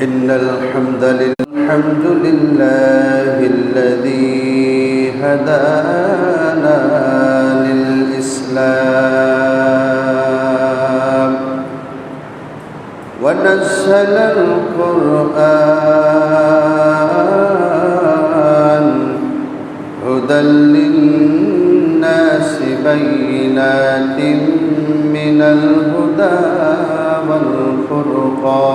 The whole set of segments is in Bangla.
إن الحمد لله الذي هدانا للإسلام ونزل القرآن هدى للناس بينات من الهدى والفرقان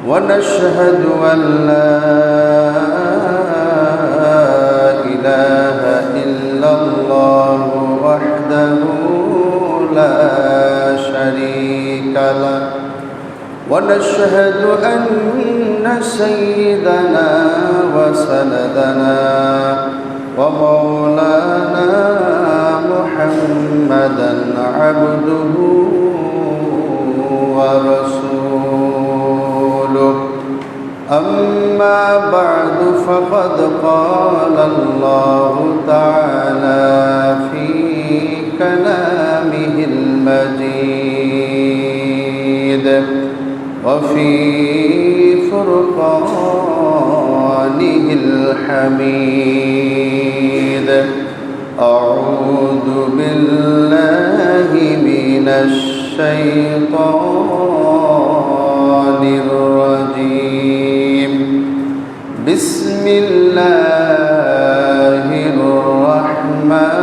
ونشهد أن لا إله إلا الله وحده لا شريك له ونشهد أن سيدنا وسندنا ومولانا محمدا عبده ورسوله أما بعد فقد قال الله تعالى في كلامه المجيد وفي فرقانه الحميد أعوذ بالله من الشيطان الرجيم بسم الله الرحمن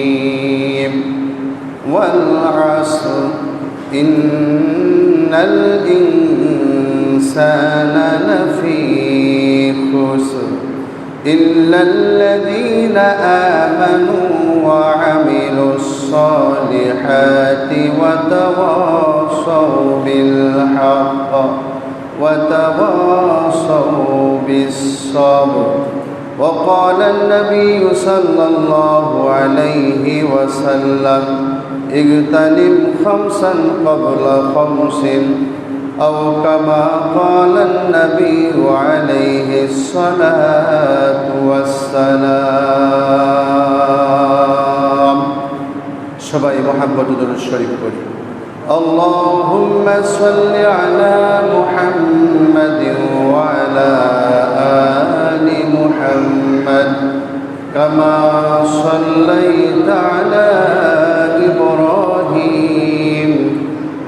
الرحيم والعصر إن الإنسان لفي خسر إلا الذين آمنوا وعملوا الصالحات وتواصوا بالحق وتواصوا بالصبر وقال النبي صلى الله عليه وسلم اغتنم خمسا قبل خمس أو كما قال النبي عليه الصلاة والسلام সবাই محبة درود الشريف করি اللهم صل على محمد وعلى آل محمد كما صليت على إبراهيم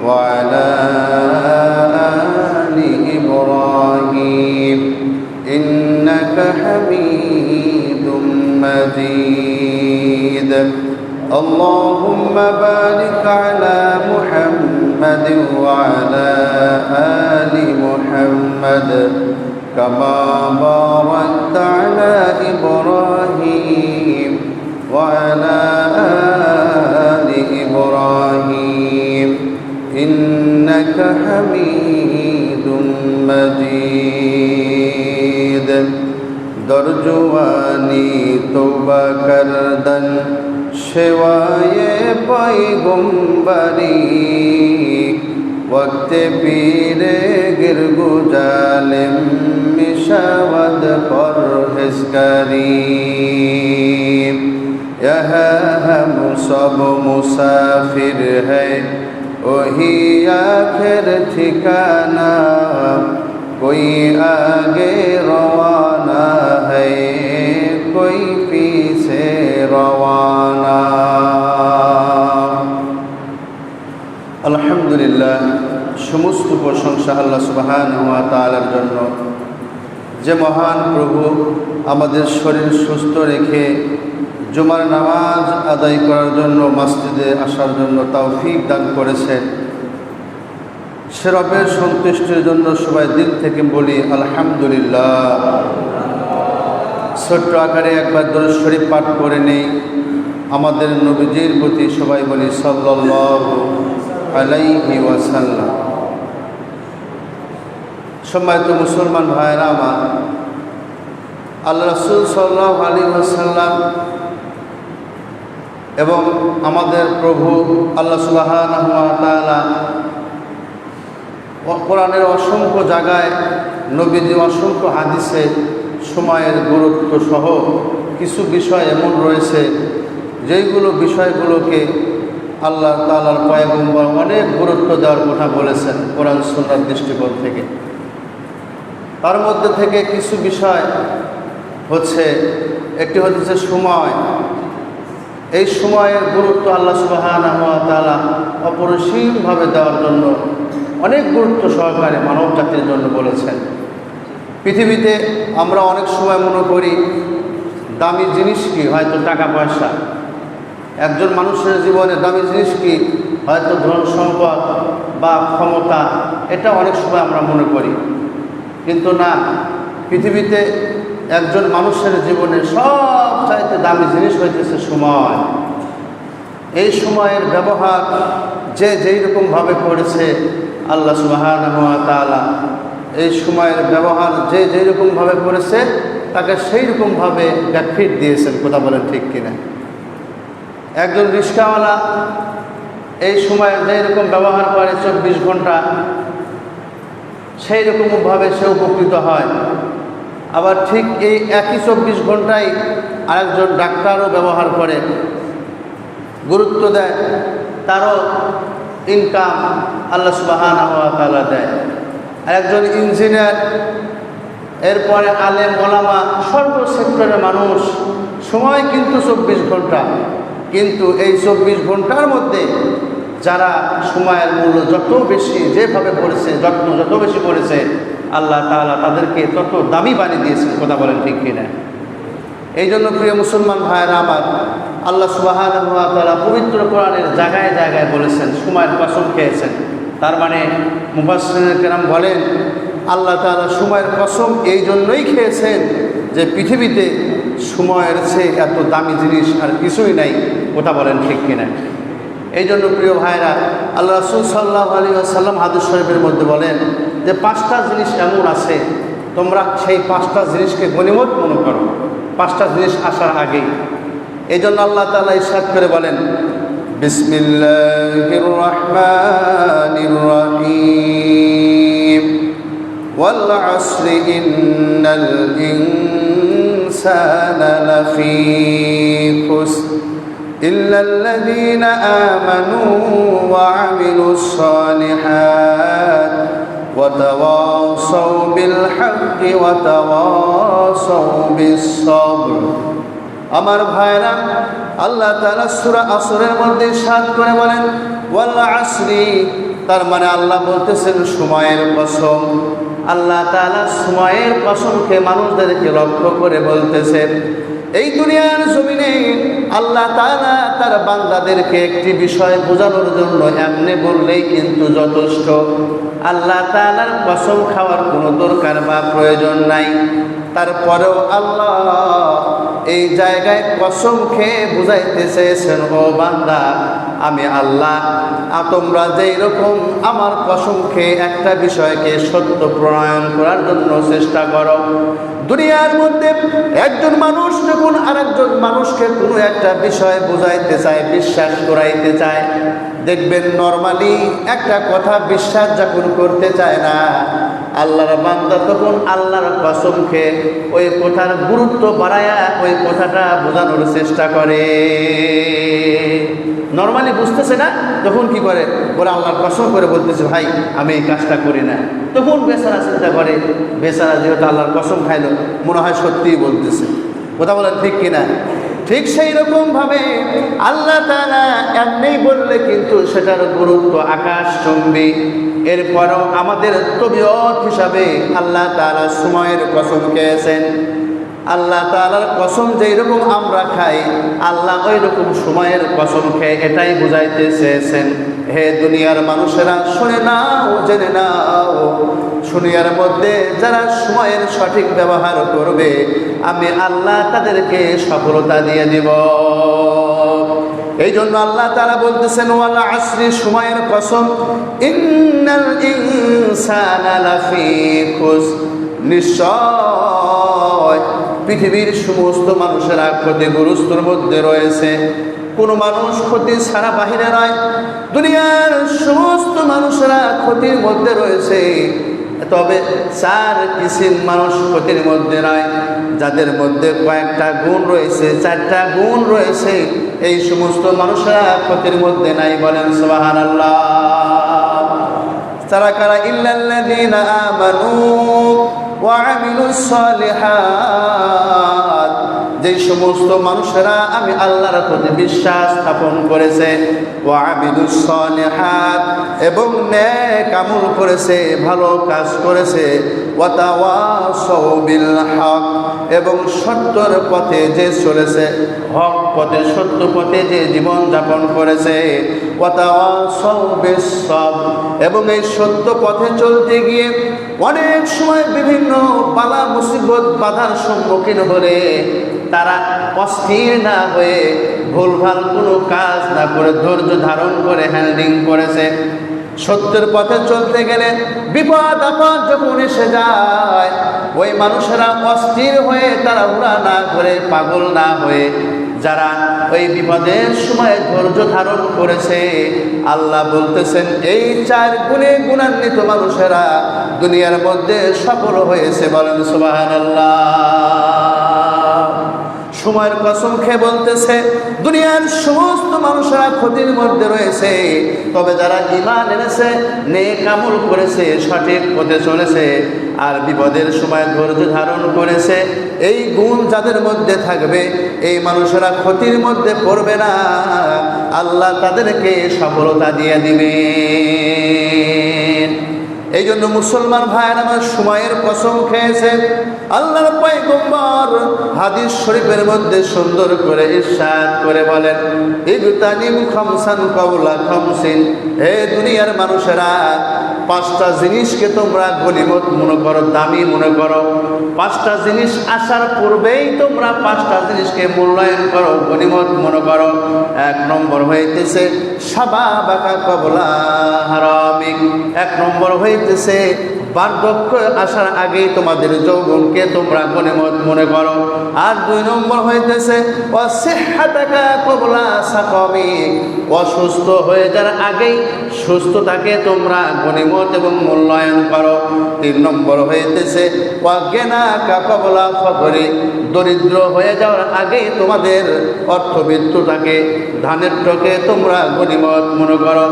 وعلى آل إبراهيم إنك حميد مجيد اللهم بارك على محمد وعلى آل محمد كما باركت على إبراهيم وعلى آل إبراهيم إنك حميد مجيد درجوانی توبہ کردن شوائے پیغمبری وقت پیر گرگو ظالم مشاود پرہیزگاری یہاں ہم سب مسافر ہیں وہی آخر ٹھکانہ کوئی آگے روانہ ہے کوئی پیچھے روانہ আলহামদুলিল্লাহ সমস্ত প্রশংসা আল্লাহ সুবহানাহু ওয়া তাআলার জন্য যে মহান প্রভু আমাদের শরীর সুস্থ রেখে জুমার নামাজ আদায় করার জন্য মসজিদে আসার জন্য তৌফিক দান করেছেন সে রবের সন্তুষ্টির জন্য সবাই দিল থেকে বলি আলহামদুলিল্লাহ ছোট্ট আকারে একবার দরুদ শরীফ পাঠ করে নেই আমাদের নবীজির প্রতি সবাই বলি সাল্লাল্লাহু আলাইহি ওয়াসাল্লাম সম্মানিত মুসলমান ভাইরা আমার আল্লাহ রাসূল সাল্লাল্লাহু আলাইহি ওয়াসাল্লাম এবং আমাদের প্রভু আল্লাহ সুবহানাহু ওয়া তাআলা কোরআনের অসংখ্য জায়গায় নবীজি অসংখ্য হাদিসে সময়ের গুরুত্ব সহ কিছু বিষয় এমন রয়েছে যেইগুলো বিষয়গুলোকে আল্লাহ তাআলার পয়গম্বর অনেক গুরুত্ব দেওয়ার কথা বলেছেন কোরআন সুন্নাহর দৃষ্টিকোণ থেকে। তার মধ্যে থেকে কিছু বিষয় হচ্ছে, একটি হচ্ছে সময়। এই সময়ের গুরুত্ব আল্লাহ সুবহানাহু ওয়া তাআলা অপরিসীমভাবে দেওয়ার জন্য অনেক গুরুত্ব সহকারে মানব জাতির জন্য বলেছেন। পৃথিবীতে আমরা অনেক সময় মনে করি দামি জিনিস কি, হয়তো টাকা পয়সা। একজন মানুষের জীবনে দামি জিনিস কি, হয়তো ধন সম্পদ বা ক্ষমতা। এটা অনেক সময় আমরা মনে করি, কিন্তু না, পৃথিবীতে একজন মানুষের জীবনে সবচাইতে দামি জিনিস হইতেছে সময়। এই সময়ের ব্যবহার যে যেই রকমভাবে করেছে আল্লাহ সুবহানাহু ওয়া তাআলা, এই সময়ের ব্যবহার যে যেই রকমভাবে করেছে তাকে সেই রকমভাবে ব্যাকফিট দিয়েছেন। কথা বলেন ঠিক কিনা? একজন রিক্সাওয়ালা এই সময়ের যেই রকম ব্যবহার করে 24 ঘন্টা, সেই রকমভাবে সে উপকৃত হয়। আবার ঠিক এই একই 24 ঘন্টায় আরেকজন ডাক্তারও ব্যবহার করে, গুরুত্ব দেয়, তারও ইনকাম আল্লাহ সুবহানাহু ওয়া তাআলা দেয়। আরেকজন ইঞ্জিনিয়ার, এরপরে আলেম ওলামা, সর্বক্ষেত্রের মানুষ। সময় কিন্তু 24 ঘন্টা, কিন্তু এই 24 ঘন্টার মধ্যে যারা সময়ের মূল্য যত বেশি যেভাবে করেছে, যত বেশি করেছে, আল্লাহ তাআলা তাদেরকে তত দামি বানিয়ে দিয়েছেন। কথা বলেন ঠিক কিনা? এই জন্য প্রিয় মুসলমান ভাইয়েরা আমার, আল্লাহ সুবহানাহু ওয়া তাআলা পবিত্র কোরআনের জায়গায় জায়গায় বলেছেন সময়ের কসম খেয়েছেন। তার মানে মুফাসসিরিন কেরাম বলেন আল্লাহ তাআলা সময়ের কসম এই জন্যই খেয়েছেন যে পৃথিবীতে সময়ের চেয়ে এত দামি জিনিস আর কিছুই নাই। কথা বলেন ঠিক কিনা? এই জন্য প্রিয় ভাইরা, আল্লাহ রাসূল সাল্লাল্লাহু আলাইহি ওয়াসাল্লাম হাদিস শরীফের মধ্যে বলেন যে 5টা জিনিস এমন আছে, তোমরা সেই 5টা জিনিসকে গনিমত মনে করো 5টা জিনিস আসার আগেই। এই জন্য আল্লাহ তাআলা ইরশাদ করে বলেন, বিসমিল্লাহির রহমানির রহিম, ওয়াল আসরি ইন্নাল ইনসানা লাফি খুসর ইল্লাল্লাযীনা আমানু ওয়া আমিলুস সালিহাত ওয়া তাওয়াসাউ বিল হাক্কি ওয়া তাওয়াসাউ বিস সাবর। আমার ভাইরা, আল্লাহ তাআলা সূরা আসরের মধ্যে ইরশাদ করে বলেন ওয়াল আসরি, তার মানে আল্লাহ বলতেছেন সময়ের কসম। আল্লাহ তাআলা সময়ের কসমকে মানুষদেরকে লক্ষ্য করে বলতেছেন। এই দুনিয়ার জমিনে আল্লাহ তাআলা তার বান্দাদেরকে একটি বিষয় বোঝানোর জন্য এমনি বললেই কিন্তু যথেষ্ট। আল্লাহ তাআলার কসম খাওয়ার কোনো দরকার বা প্রয়োজন নাই। তারপরেও আল্লাহ এই জায়গায় কসম খেয়ে বুঝাইতে চেয়েছেন, ও বান্দা, আমি আল্লাহ তোমরা যেই রকম আমার কসম খেয়ে একটা বিষয়কে সত্য প্রণয়ন করার জন্য চেষ্টা করো। দুনিয়ার মধ্যে একজন মানুষ যখন আরেকজন মানুষকে কোনো একটা বিষয় বোঝাইতে চায়, বিশ্বাস করাইতে চায়, দেখবেন নরমালি একটা কথা বিশ্বাস যখন করতে চায় না, আল্লাহর বান্দা তখন আল্লাহর কসম খেয়ে ওই কথার গুরুত্ব বাড়ায়া ওই কথাটা বোঝানোর চেষ্টা করে। নরমালি বুঝতেছে না, তখন কি করে, ওরা আল্লাহর কসম করে বলতেছে, ভাই আমি এই কাজটা করি না। তখন বেচারা চিন্তা করে, বেচারা যেহেতু আল্লাহর কসম খাইলো, মনে হয় সত্যিই বলতেছে। কথা বলেন ঠিক কিনা? ঠিক সেই রকমভাবে আল্লাহ তাআলা এমনি বললে কিন্তু সেটার গুরুত্ব আকাশচুম্বী। এরপরও আমাদের তবিয়ত হিসাবে আল্লাহ তাআলা সময়ের কসম খেয়েছেন। আল্লাহ তাআলার কসম যেই রকম আমরা খাই, আল্লাহ ওই রকম সময়ের কসম খেয়ে এটাই বুঝাইতে চেয়েছেন, হে দুনিয়ার মানুষেরা শুনে নাও, জেনে নাও, দুনিয়ার মধ্যে যারা সময়ের সঠিক ব্যবহার করবে আমি আল্লাহ তাদেরকে সফলতা দিয়ে দিব। এই জন্য আল্লাহ তাআলা বলতেছেন ওয়াল আসরি, সময়ের কসম, ইন্নাল ইনসানা লাফি খুসর, নিশ্চয় পৃথিবীর সমস্ত মানুষেরা ক্ষতিগ্রস্তর মধ্যে রয়েছে। কোনো মানুষ ক্ষতি ছাড়া বাহিরে নয়, দুনিয়ার সমস্ত মানুষেরা ক্ষতির মধ্যে রয়েছে। তবে 4 কিসিম মানুষ ক্ষতির মধ্যে নয়, যাদের মধ্যে কয়েকটা গুণ রয়েছে, 4টা গুণ রয়েছে, এই সমস্ত মানুষরা ক্ষতির মধ্যে নাই। বলেন সুবহানাল্লাহ। তারা কারা? ইল্লাল্লাযীনা আমানু ওয়া আমিলুস সালিহাত, যে সমস্ত মানুষেরা আমি আল্লাহর প্রতি বিশ্বাস স্থাপন করেছে, ওয়া আমিলুস সালিহাত, এবং নেক আমল করেছে, ভালো কাজ করেছে, ওয়া তাওয়াসাউ বিল হক, এবং সত্যর পথে যে চলেছে, হক পথে, সত্য পথে যে জীবন যাপন করেছে, ওয়া তাওয়াসাউ বিস সবর, এবং এই সত্য পথে চলতে গিয়ে অনেক সময় বিভিন্ন বালা মুসিবত বাধার সম্মুখীন হলে তারা অস্থির না হয়ে ভুলভাল কোনো কাজ না করে ধৈর্য ধারণ করে হ্যান্ডলিং করেছে। সত্যের পথে চলতে গেলে বিপদ আপদ যখন এসে যায়, ওই মানুষেরা অস্থির হয়ে তারা উড়া না করে, পাগল না হয়ে, যারা ওই বিপদের সময় ধৈর্য ধারণ করেছে, আল্লাহ বলতেছেন এই 4 গুণে গুণান্বিত মানুষেরা দুনিয়ার মধ্যে সফল হয়েছে। বলেন সুবহানাল্লাহ। সময়ের কসম খেয়ে বলতেছে দুনিয়ার সমস্ত মানুষেরা ক্ষতির মধ্যে রয়েছে, তবে যারা ঈমান এনেছে, নেক আমল করেছে, সঠিক পথে চলেছে, আর বিপদের সময় ধৈর্য ধারণ করেছে, এই গুণ যাদের মধ্যে থাকবে, এই মানুষেরা ক্ষতির মধ্যে পড়বে না, আল্লাহ তাদেরকে সফলতা দিয়ে দিবেন। এই জন্য মুসলমান ভাইয়ের আমার সময়ের কসম খেয়েছে। আল্লাহর পয়গম্বর হাদিস শরীফের মধ্যে সুন্দর করে ইরশাদ করে বলেন, ইবতানিম খামসান কাওলা খামসিন, হে দুনিয়ার মানুষেরা 5টা জিনিসকে তোমরা গনিমত মনে করো, দামি মনে করো। 5টা জিনিস আসার পূর্বেই তোমরা 5টা জিনিসকে মূল্যায়ন করো, গনিমত মনে করো। 1 নম্বর হইতেছে শাবাবাকা কাবলা হারামিক, 1 নম্বর হইতেছে বার্ধক্য আসার আগেই তোমাদের যৌবনকে তোমরা গনিমত মনে করো। আর 2 নম্বর হইতেছে ওয়াসিহহাতাকা ক্বাবলা সাকামিক, অসুস্থ হয়ে যাওয়ার আগেই সুস্থতাকে তোমরা গনিমত এবং মূল্যায়ন করো। 3 নম্বর হইতেছে ওয়াগিনাকা ক্বাবলা ফাকরি, দরিদ্র হয়ে যাওয়ার আগেই তোমাদের অর্থবিত্তটাকে, ধানেরটাকে তোমরা গনিমত মনে করো।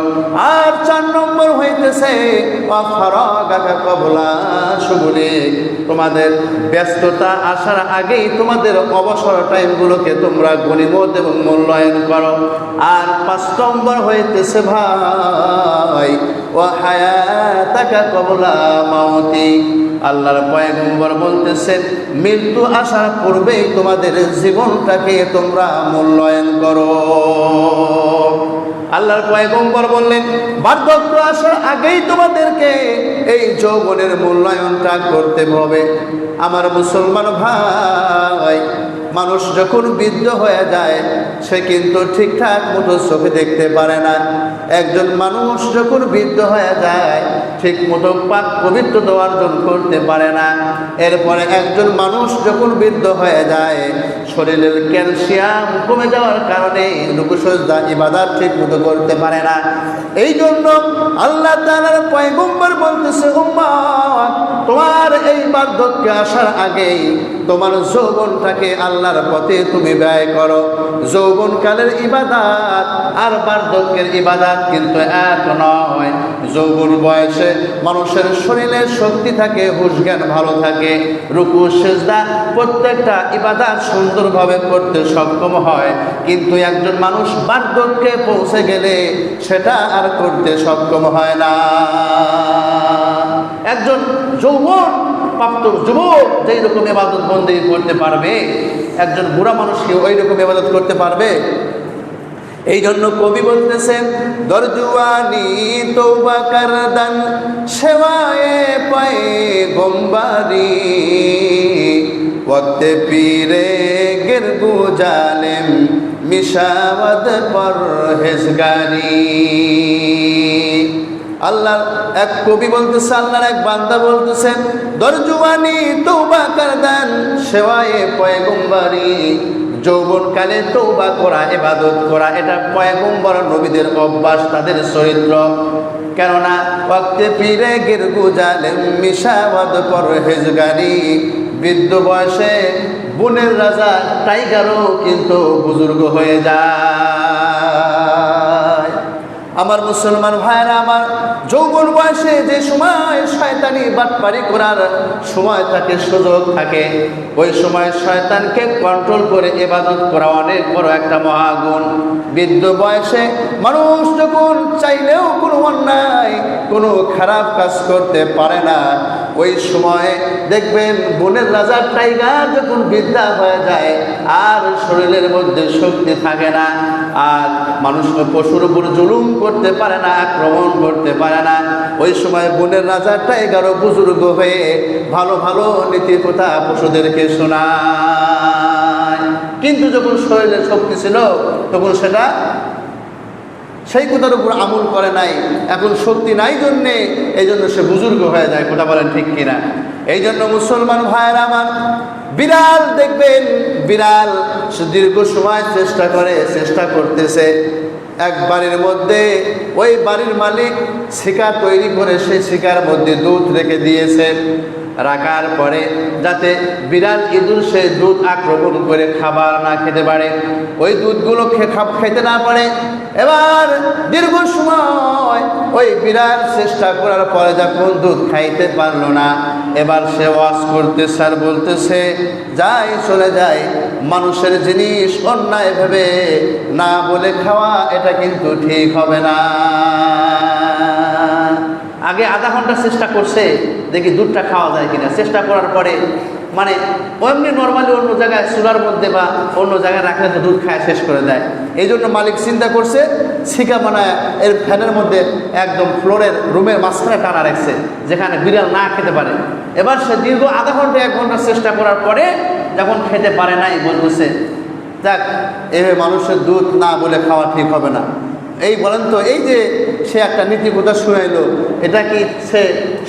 আর 4 নম্বর হইতেছে ওয়াফারাগাকা ক্বাবলা শুগুলিক, তোমাদের ব্যস্ততা আসার আগেই তোমাদের অবসর টাইমগুলোকে তোমরা গনিমত এবং মূল্যায়ন করো। আর 5 নম্বর হইতেছে ভাই ওয়া হায়াতাকা ক্বাবলা মাউতিক, আল্লাহর পয়গম্বর বলতেছেন মৃত্যু আসার পূর্বেই তোমাদের জীবনটাকে তোমরা মূল্যায়ন করো। আল্লাহর পয়গম্বর বললেন বার্ধক্য আসার আগেই তোমাদেরকে এই যৌবনের মূল্যায়নটা করতে হবে। আমার মুসলমান ভাই, মানুষ যখন বৃদ্ধ হয়ে যায় সে কিন্তু ঠিকঠাক মতো চোখে দেখতে পারে না। একজন মানুষ যখন বৃদ্ধ হয়ে যায় ঠিক মতো পাক পবিত্রতা অর্জন করতে পারে না। এরপরে একজন মানুষ যখন বৃদ্ধ হয়ে যায় শরীরের ক্যালসিয়াম কমে যাওয়ার কারণে রুকু সিজদা ইবাদত ঠিক মতো করতে পারে না। এই জন্য আল্লাহ তাআলার পয়গম্বর বলতেছে উম্মত, তোমার এই বার্ধক্য আসার আগেই তোমার যৌবনটাকে আল্লাহর পথে তুমি ব্যয় করো। যৌবনকালের ইবাদত আর বার্ধক্যের ইবাদত কিন্তু এক নয়। যৌবন বয়সে মানুষের শরীরে শক্তি থাকে, হুঁশ জ্ঞান ভালো থাকে, রুকু সিজদা প্রত্যেকটা ইবাদত সুন্দরভাবে করতে সক্ষম হয়। কিন্তু একজন মানুষ বার্ধক্যে পৌঁছে গেলে সেটা আর করতে সক্ষম হয় না। একজন যৌবন প্রাপ্ত যুবক যেই রকম ইবাদত বন্দেগী করতে পারবে, একজন বুড়া মানুষ কি ওই রকম ইবাদত করতে পারবে? এই জন্য কবি বলতেছেন দরজুয়ানি তওবা করদান সেওয়ায়ে পয়গম্বরি ওয়াক্তে পীরে গিরগু জালেম মিশাওয়াদ পরহেজগারি। আল্লাহ এক কবি বলতেছে, আল্লাহর এক বান্দা বলতেছেন দরজুয়ানি তওবা করদান সেওয়ায়ে পয়গম্বরি, যৌবনকালে তওবা করা, ইবাদত করা, এটা পয়গম্বর নবীদের অভ্যাস, তাদের চরিত্র। কেননা ওয়াক্তে পীরে গিরগু জালেম মিশাওয়াদ পরহেজগারি, বৃদ্ধ বয়সে বনের রাজা টাইগারও কিন্তু বুজুর্গ হয়ে যায়। আমার মুসলমান ভাইরা আমার, যৌবন বয়সে যে সময় শয়তানি বাটপারি করার সময় থাকে, সুযোগ থাকে, ওই সময় শয়তানকে কন্ট্রোল করে ইবাদত করা অনেক বড় একটা মহাগুণ। বৃদ্ধ বয়সে মানুষ যখন চাইলেও কোনো অন্যায়, কোনো খারাপ কাজ করতে পারে না, ওই সময় দেখবেন বনের রাজা টাইগার যখন বৃদ্ধা হয়ে যায় আর শরীরের মধ্যে শক্তি থাকে না, আর মানুষ পশুর উপর জুলুম করতে পারে না, আক্রমণ করতে পারে না, ওই সময় বনের রাজা টাইগারও বুজুর্গ হয়ে ভালো ভালো নীতি কথা পশুদেরকে শোনায়। কিন্তু যখন শরীরের শক্তি ছিল তখন সেটা সেই কথার উপর আমল করে নাই। এখন শক্তি নাই জন্যে এই জন্য সে বুজুর্গ হয়ে যায়। কথা বলেন ঠিক কিনা? এই জন্য মুসলমান ভাইয়ের আমার, বিড়াল দেখবেন, বিড়াল সে দীর্ঘ সময় চেষ্টা করতেছে। এক বাড়ির মধ্যে ওই বাড়ির মালিক শিকার তৈরি করে সেই শিকার মধ্যে দুধ রেখে দিয়েছে। রাখার পরে যাতে বিড়াল ইঁদুর সে দুধ আক্রমণ করে খাবার না খেতে পারে, ওই দুধগুলো খেতে না পারে। এবার দীর্ঘ সময় ওই বিড়াল চেষ্টা করার পরে যখন দুধ খাইতে পারলো না, এবার সে ওয়াজ করতেছে আর বলতেছে, যাই চলে যায়, মানুষের জিনিস অন্যায় ভেবে না বলে খাওয়া এটা কিন্তু ঠিক হবে না। আগে আধা ঘন্টা চেষ্টা করছে দেখি দুধটা খাওয়া যায় কিনা। চেষ্টা করার পরে মানে এমনি নর্মালি অন্য জায়গায় চুলার মধ্যে বা অন্য জায়গায় রাখলে তো দুধ খায় শেষ করে দেয়। এই জন্য মালিক চিন্তা করছে ছিকা বানায় এর ফ্যানের মধ্যে একদম ফ্লোরের রুমের মাঝখানে টানা রাখছে যেখানে বিড়াল না খেতে পারে। এবার সে দীর্ঘ আধা ঘন্টা 1 ঘন্টা চেষ্টা করার পরে যখন খেতে পারে নাই, বলতেছে দেখ, এভাবে মানুষের দুধ না বলে খাওয়া ঠিক হবে না। এই বলেন তো, এই যে সে একটা নীতি কথা শুনাইলো, এটা কি সে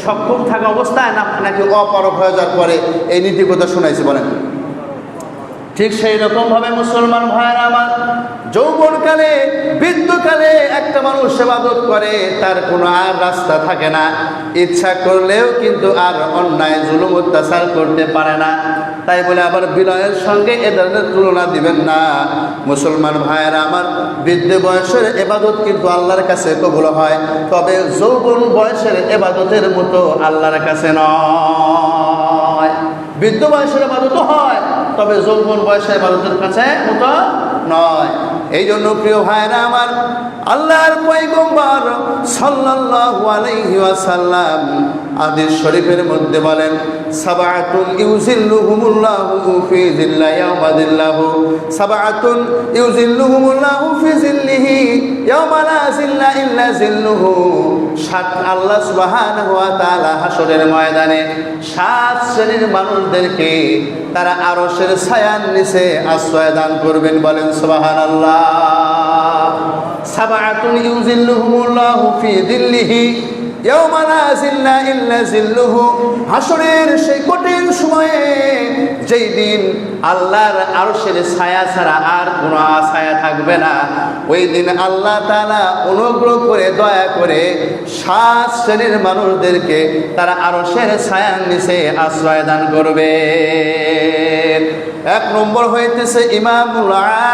সক্ষম থাকা অবস্থায় নাকি অপারক হয়ে যাওয়ার পরে এই নীতি কথা শুনাইছে? বলেন। ঠিক সেই রকমভাবে মুসলমান ভাইয়েরা আমার, যৌবনকালে বৃদ্ধকালে একটা মানুষ ইবাদত করে, তার কোনো আর রাস্তা থাকে না, ইচ্ছা করলেও কিন্তু আর অন্যায় জুলুম অত্যাচার করতে পারে না। তাই বলে আবার বিনয়ের সঙ্গে এ ধরনের তুলনা দিবেন না। মুসলমান ভাইয়েরা আমার, বৃদ্ধ বয়সের ইবাদত কিন্তু আল্লাহর কাছে কবুল হয়, তবে যৌবন বয়সের ইবাদতের মতো আল্লাহর কাছে নয়। বৃদ্ধ বয়সের ইবাদত হয়, তবে যৌবন বয়সের ইবাদতের কাছে মতো নয়। এই জন্য প্রিয় ভাইরা আমার, আল্লাহর পয়গম্বর সাল্লাল্লাহু আলাইহি ওয়াসাল্লাম হাদিস শরীফের মধ্যে বলেন, সাবআতুন ইউজিল্লুহুমুল্লাহু ফি যিল্লি ইয়াওমা যিল্লাহু, সাবআতুন ইউজিল্লুহুমুল্লাহু ফি যিল্লিহি ইয়াওমা লা যিল্লা ইল্লা যিল্লুহু। আল্লাহ সুবহানাহু ওয়া তাআলা হাসরের ময়দানে 7 শ্রেণীর মানুষদেরকে তারা আরশের ছায়ার নিচে আশ্রয় দান করবেন। বলেন সুবহানাল্লাহ। সাবআতুন ইউজিল্লুহুমুল্লাহু ফি যিল্লিহি ইয়াওমা লা যিল্লা ইল্লা যিল্লুহু। হাসরের সেই কঠিন সময়ে, যেই দিন আল্লাহর আরশের ছায়া ছাড়া আর কোনো ছায়া থাকবে না, ওই দিন আল্লাহ তাআলা অনুগ্রহ করে দয়া করে 7 শ্রেণীর মানুষদেরকে তারা আরশের ছায়ার নিচে আশ্রয় দান করবে। 1 নম্বর হইতেছে ইমামুল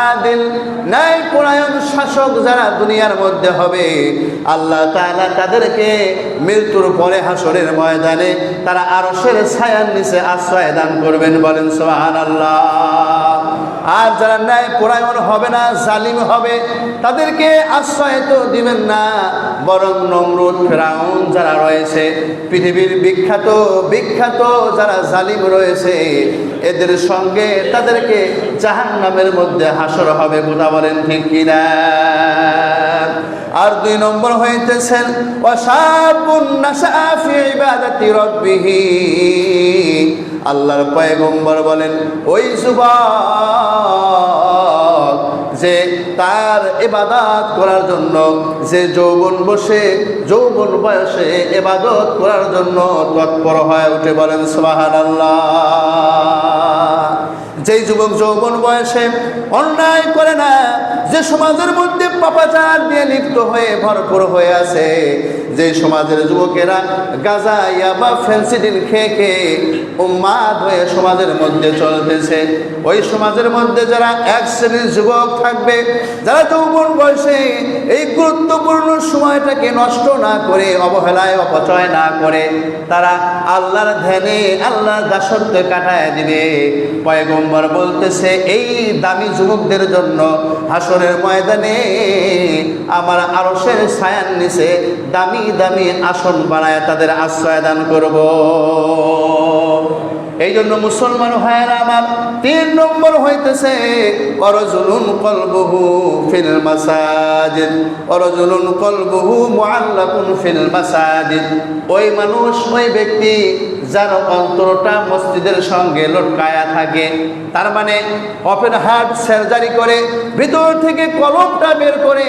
আদিল, ন্যায়পরায়ণ শাসক যারা দুনিয়ার মধ্যে হবে, আল্লাহ তাআলা তাদেরকে মৃত্যুর পরে হাসরের ময়দানে তারা আরশের ছায়ার নিচে আশ্রয় দান করবেন। বলেন সুবহানাল্লাহ। আর যারা ন্যায়পরায়ণ হবে না, জালিম হবে, তাদেরকে আশ্রয় তো দিবেন না, বরং নমরুদ, ফেরাউন যারা রয়েছে, পৃথিবীর বিখ্যাত যারা জালিম রয়েছে, এদের সঙ্গে তাদেরকে জাহান্নামের মধ্যে হাসর হবে। কথা বলেন ঠিক কিনা? আর 2 নম্বর হইতেছেন ওয়াশাবুন নাশা ফি ইবাদাতি রাব্বিহি। আল্লাহর পয়গম্বর বলেন, ওই যুবক যে তার ইবাদত করার জন্য, যে যৌবন বয়সে ইবাদত করার জন্য তৎপর হয়ে উঠে। বলেন সুবহানাল্লাহ। যেই যুবক যৌবন বয়সে অন্যায় করে না, যে সমাজের মধ্যে পাপাচার দিয়ে লিপ্ত হয়ে ভরপুর হয়ে আছে, যে সমাজের যুবকেরা গাঁজা ইয়াবা ফেন্সিডিল খেয়ে খেয়ে উন্মাদ হয়ে সমাজের মধ্যে চলতেছে, ওই সমাজের মধ্যে যারা এক শ্রেণীর যুবক থাকবে, যারা যৌবন বয়সে এই গুরুত্বপূর্ণ সময়টাকে নষ্ট না করে, অবহেলায় অপচয় না করে তারা আল্লাহর ধ্যানে আল্লাহর দাসত্বে কাটায় দিবে। পয়গম্বর বলতেছে এই দামি যুবকদের জন্য হাসরের ময়দানে আমার আরশের ছায়ার নিচে দামি দামি আসন বানায় তাদের আশ্রয় দান করব। এই জন্য মুসলমান ভাইয়েরা আমার 3 নম্বর হইতেছে ওয়ারজুলুন কলবুহু ফিল মাসাজিদ, ওয়ারজুলুন কলবুহু মুআল্লাকুন ফিল মাসাজিদ। ওই মানুষ, ওই ব্যক্তি যার অন্তরটা মসজিদের সঙ্গে লটকায়া থাকে, তার মানে ওপেন হার্ট সার্জারি করে ভিতর থেকে কলবটা বের করে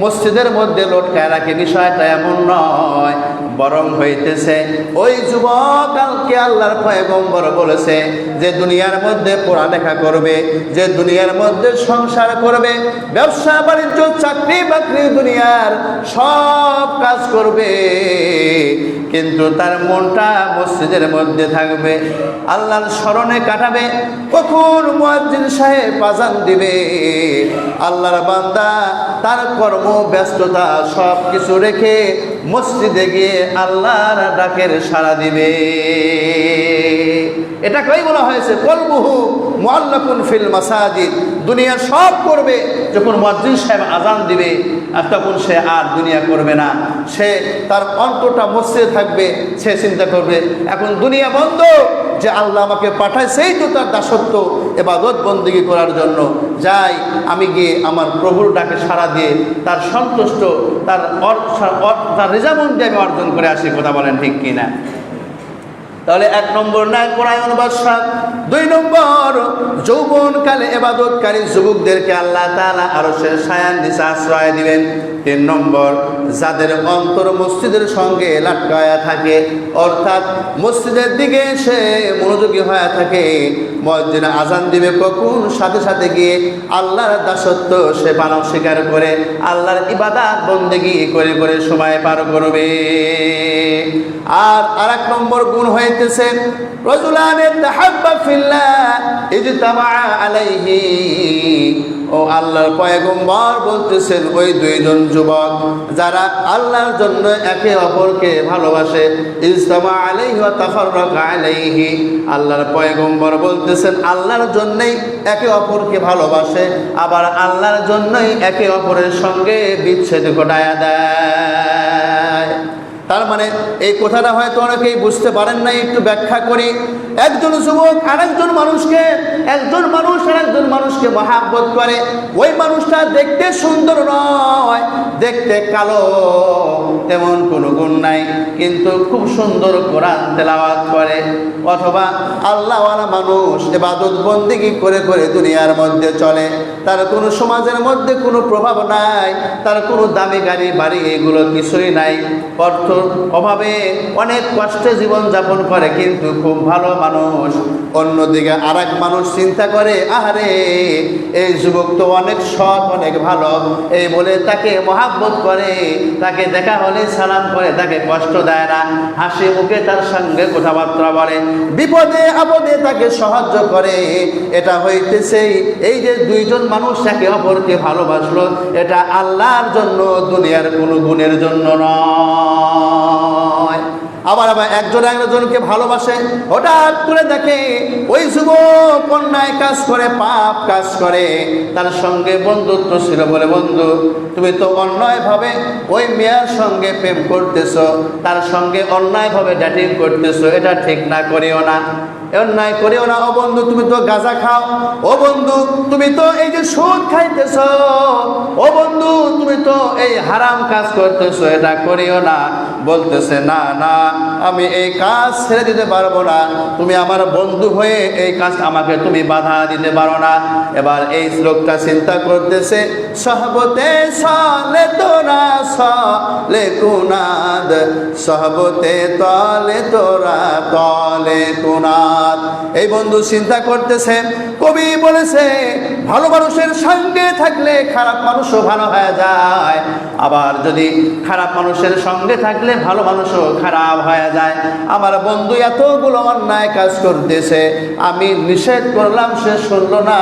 মসজিদের মধ্যে লটকায় রাখে, বিষয়টা এমন নয়, বরং হইতেছে ওই যুবক কালকে আল্লাহর পয়গম্বর বলেছে যে দুনিয়ার মধ্যে পড়ালেখা করবে, যে দুনিয়ার মধ্যে সংসার করবে, ব্যবসা বাণিজ্য চাকরি বাকরি দুনিয়ার সব কাজ করবে, কিন্তু তার মনটা মসজিদের মধ্যে থাকবে, আল্লাহর স্মরণে কাটাবে। কখন মুয়াজ্জিন সাহেব আযান দিবে, আল্লাহর বান্দা তার কর্ম ব্যস্ততা সব কিছু রেখে মসজিদে গিয়ে আল্লাহর ডাকের সাড়া দিবে। এটা কই বলা হয়েছে কলবুহু মুআল্লাকুন ফিল মাসাজিদ, দুনিয়া সব করবে, যখন মুয়াজ্জিন সাহেব আযান দিবে আর তখন সে আর দুনিয়া করবে না, সে তার অন্তরটা মসজিদে থাকবে, সে চিন্তা করবে এখন দুনিয়া বন্ধ, যে আল্লাহ আমাকে পাঠাইছেই তো তার দাসত্ব ইবাদত বন্দেগী করার জন্য, যাই আমি গিয়ে আমার প্রভুর ডাকে সাড়া দিয়ে তার সন্তুষ্ট তার রেজামন্দি আমি অর্জন করে আসি। কথা বলেন ঠিক কিনা? তাহলে 1 নম্বর নাই পরায়ণ বাদশা, 2 নম্বর যৌবনকালে ইবাদতকারী যুবকদেরকে আল্লাহ তাআলা আরশের ছায়ার নিচে আশ্রয় দিবেন। 3 নম্বর যাদের অন্তর মসজিদের সঙ্গে লাটকায়া থাকে, অর্থাৎ মসজিদের দিকে সে মনোযোগী হয়ে থাকে, মুয়াজ্জিন আযান দিবে কখন সাথে সাথে গিয়ে আল্লাহর দাসত্ব সে পালন স্বীকার করে আল্লাহর ইবাদত বন্দেগী করে করে সময় পার করবে। আর আরেক নম্বর গুণ হইতেছে রাজুলানে তাহাব্বা ফিল্লাহ ইজতামা আলাইহি। ও আল্লাহর পয়গম্বর বলতেছেন ওই 2 জন যুবক যারা আল্লাহর জন্য একে অপরকে ভালোবাসে, ইজতামা আলাইহি ওয়া তাফাররাকা আলাইহি। আল্লাহর পয়গম্বর বলতেছেন আল্লাহর জন্যই একে অপরকে ভালোবাসে, আবার আল্লাহর জন্যই একে অপরের সঙ্গে বিচ্ছেদ ঘটায়া দেয়। তার মানে এই কথাটা হয়তো অনেকেই বুঝতে পারেন না, একটু ব্যাখ্যা করি। একজন যুবক আরেকজন মানুষকে, একজন মানুষ আরেকজন মানুষকে মহাব্বত করে, ওই মানুষটা দেখতে সুন্দর নয়, দেখতে কালো, তেমন কোনো গুণ নাই, কিন্তু খুব সুন্দর কোরআন তেলাওয়াত করে, অথবা আল্লাহওয়ালা মানুষ ইবাদত বন্দেগী করে করে দুনিয়ার মধ্যে চলে, তার কোনো সমাজের মধ্যে কোনো প্রভাব নাই, তার কোনো দামি গাড়ি বাড়ি এগুলো কিছুই নাই, অর্থ অভাবে অনেক কষ্টে জীবন যাপন করে, কিন্তু খুব ভালো মানুষ। অন্যদিকে আরেক মানুষ চিন্তা করে আহারে এই যুবক তো অনেক সৎ, অনেক ভালো, এই বলে তাকে মহাব্বত করে, তাকে দেখা হলে সালাম করে, তাকে কষ্ট দেয় না, হাসি মুখে তার সঙ্গে কথাবার্তা বলে, বিপদে আপদে তাকে সাহায্য করে। এটা হইতেছে এই যে 2 জন মানুষ একে অপরকে ভালোবাসলো, এটা আল্লাহর জন্য, দুনিয়ার কোনো গুণের জন্য নয়। আবার একজন একজনকে ভালোবাসে, হঠাৎ করে দেখে ওই যুবক অন্যায় কাজ করে, পাপ কাজ করে, তার সঙ্গে বন্ধুত্ব ছিল বলে, বন্ধু তুমি তো অন্যায়ভাবে ওই মেয়ের সঙ্গে প্রেম করতেছো, তার সঙ্গে অন্যায়ভাবে ডেটিং করতেছো, এটা ঠিক না, করিও না, অন্যায় করিও না। ও বন্ধু তুমি তো গাঁজা খাও, ও বন্ধু তুমি তো এই যে সুদ খাইতেছো, ও বন্ধু তুমি তো এই হারাম কাজ করতেছো, এটা করিও না। বলতেছে, না না, আমি এই কাজ ছেড়ে দিতে পারবো না, তুমি আমার বন্ধু হয়ে এই কাজ আমাকে তুমি বাধা দিতে পারো না। এবার এই লোকটা চিন্তা করতেছে, সহবতে সলে তোরা সলে কুনাদ, সহবতে তলে তোরা তলে কুনাদ। এই বন্ধু চিন্তা করতেছে, কবি বলেছে ভালো মানুষের সঙ্গে থাকলে খারাপ মানুষও ভালো হয়ে যায়, আবার যদি খারাপ মানুষের সঙ্গে থাকলে ভালো মানুষও খারাপ হয়ে যায়। আমার বন্ধু এতগুলো অন্যায় কাজ করতেছে, আমি নিষেধ করলাম, সে শুনলো না,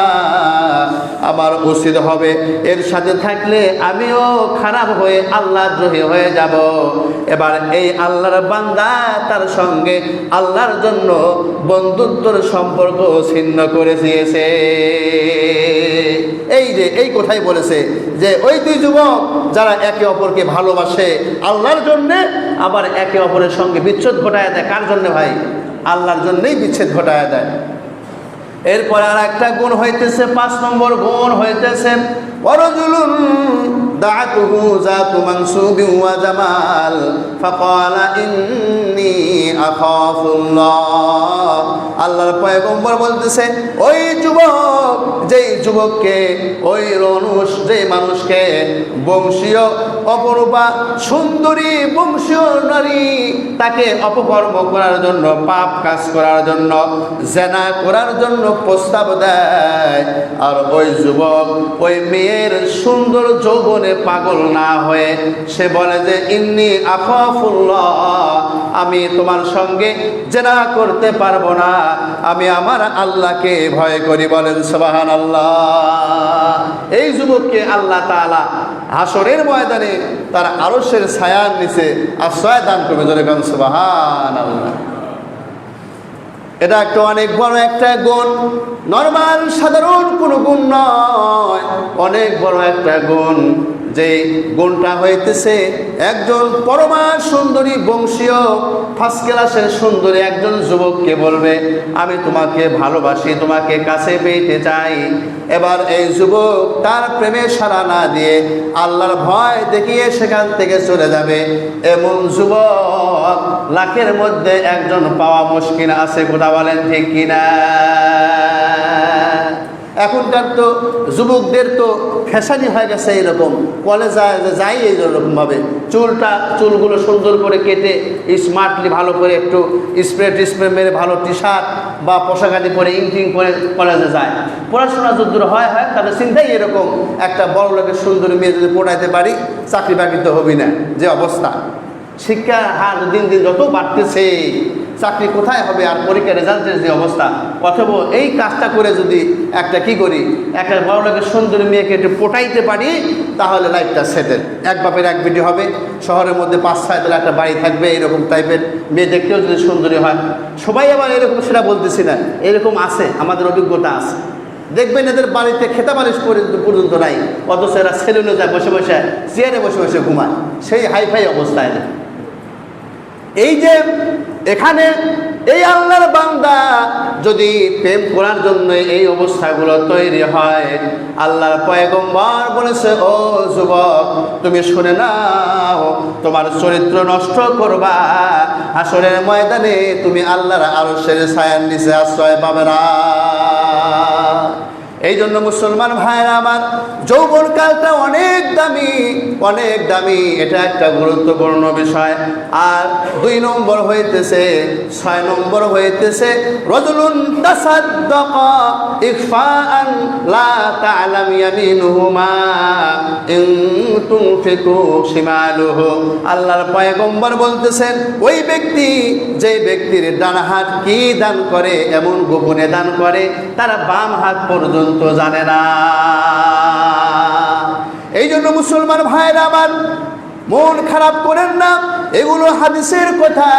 আমার উচিত হবে এর সাথে থাকলে আমিও খারাপ হয়ে আল্লাহদ্রোহী হয়ে যাব। এবার এই আল্লাহর বান্দা তার সঙ্গে আল্লাহর জন্য বন্ধুত্বর সম্পর্ক ছিন্ন করে দিয়েছে। এই যে এই কথাই বলেছে যে ওই দুই যুবক যারা একে অপরকে ভালোবাসে আল্লাহর জন্যে, আবার একে অপরের সঙ্গে বিচ্ছেদ ঘটায় দেয়। কার জন্য ভাই? আল্লাহর জন্যই বিচ্ছেদ ঘটায় দেয়। এরপর আর একটা গুণ হইতেছে, 5 নম্বর গুণ হইতেছে ওয়ারজুলুন দাআতুহু যাতু মানসুবিন ওয়া জামাল ফাকালা ইন্নী আখাফুল্লাহ। আল্লাহর পয়গম্বর বলতেছে, ওই যুবক, যেই যুবককে, ওই যেই মানুষকে বংশীয় অপরূপা সুন্দরী বংশীয় নারী তাকে অপকর্ম করার জন্য, পাপ কাজ করার জন্য, জেনা করার জন্য প্রস্তাব দেয়, আর ওই যুবক ওই মেয়ের সুন্দর যৌবনে পাগল না হয়ে সে বলে যে ইন্নী আখাফুল্লাহ, আমি তোমার সঙ্গে জেনা করতে পারবো না, আমি আমার আল্লাহকে ভয় করি। বলেন সুবহানাল্লাহ। এই যুবককে আল্লাহ তাআলা হাসরের ময়দানে তার আরশের ছায়ার নিচে আশ্রয় দান করবে। জোরে বলেন সুবহানাল্লাহ। এটা একটা অনেক বড় একটা গুণ, নরমাল সাধারণ কোনো গুণ নয়, অনেক বড় একটা গুণ। যে গুণটা হইতেছে একজন পরমা সুন্দরী বংশীয় ফার্স্ট ক্লাসের সুন্দরী একজন যুবককে বলবে, আমি তোমাকে ভালোবাসি, তোমাকে কাছে পেতে চাই। এবার এই যুবক তার প্রেমে সাড়া না দিয়ে আল্লাহর ভয় দেখিয়ে সেখান থেকে চলে যাবে, এমন যুবক লাখের মধ্যে একজন পাওয়া মুশকিল আছে। কথা বলেন ঠিক কিনা? এখনকার তো যুবকদের তো ফ্যাশনই হয়ে গেছে এরকম, কলেজে যাই এইরকমভাবে চুলগুলো সুন্দর করে কেটে স্মার্টলি ভালো করে একটু স্প্রে মেরে ভালো টি শার্ট বা পোশাকাটি পরে ইংটিং করে কলেজে যায়। পড়াশোনা যদ্দূর হয় তাদের চিন্তাই এরকম, একটা বড় লোকের সুন্দর মেয়ে যদি পড়াইতে পারি চাকরি বাকরি তো হবি না। যে অবস্থা, শিক্ষার হার দিন দিন যত বাড়তেছে, চাকরি কোথায় হবে? আর পরীক্ষার রেজাল্টের যে অবস্থা, অথবা এই কাজটা করে যদি একটা কি করি, একটা বড় লোকের সুন্দরী মেয়েকে একটু পটাইতে পারি, তাহলে লাইফটা সেটেল। এক বাপের এক বেটি হবে, শহরের মধ্যে 5-6 তলা একটা বাড়ি থাকবে, এরকম টাইপের মেয়ে দেখতেও যদি সুন্দরী হয়। সবাই আবার এরকম সেটা বলতেছি না, এরকম আছে, আমাদের অভিজ্ঞতা আছে। দেখবেন এদের বাড়িতে খেতা বালিশ পর্যন্ত নাই, অথচ এরা সেলুনে যায় বসে বসে, চেয়ারে বসে বসে ঘুমায়, সেই হাইফাই অবস্থায়। এই যে এখানে এই আল্লাহর বান্দা যদি প্রেম করার জন্য এই অবস্থাগুলো তৈরি হয়, আল্লাহর পয়গম্বর বলেছে, ও যুবক তুমি শুনে নাও, তোমার চরিত্র নষ্ট করবা, হাসরের ময়দানে তুমি আল্লাহর আরশের ছায়ার নিচে আশ্রয় পাবে না। এই জন্য মুসলমান ভাইরা আমার, যৌবন কালটা অনেক দামি, অনেক দামি, এটা একটা গুরুত্বপূর্ণ বিষয়। আর 2 নম্বর হইতেছে, 6 নম্বর হইতেছে রাজুলুন তাসাদ্দাকা ইখফাআন লা তা'লাম ইয়ামিনুহু মা ইন তুনফিকু শিমালুহু। আল্লাহর পয়গম্বর বলতেছেন, ওই ব্যক্তি, যে ব্যক্তির ডান হাত কি দান করে, এমন গোপনে দান করে তারা বাম হাত পর্যন্ত জানে না। এই জন্য মুসলমান ভাইরা আমার, মন খারাপ করেন না, এগুলো হাদিসের কথা,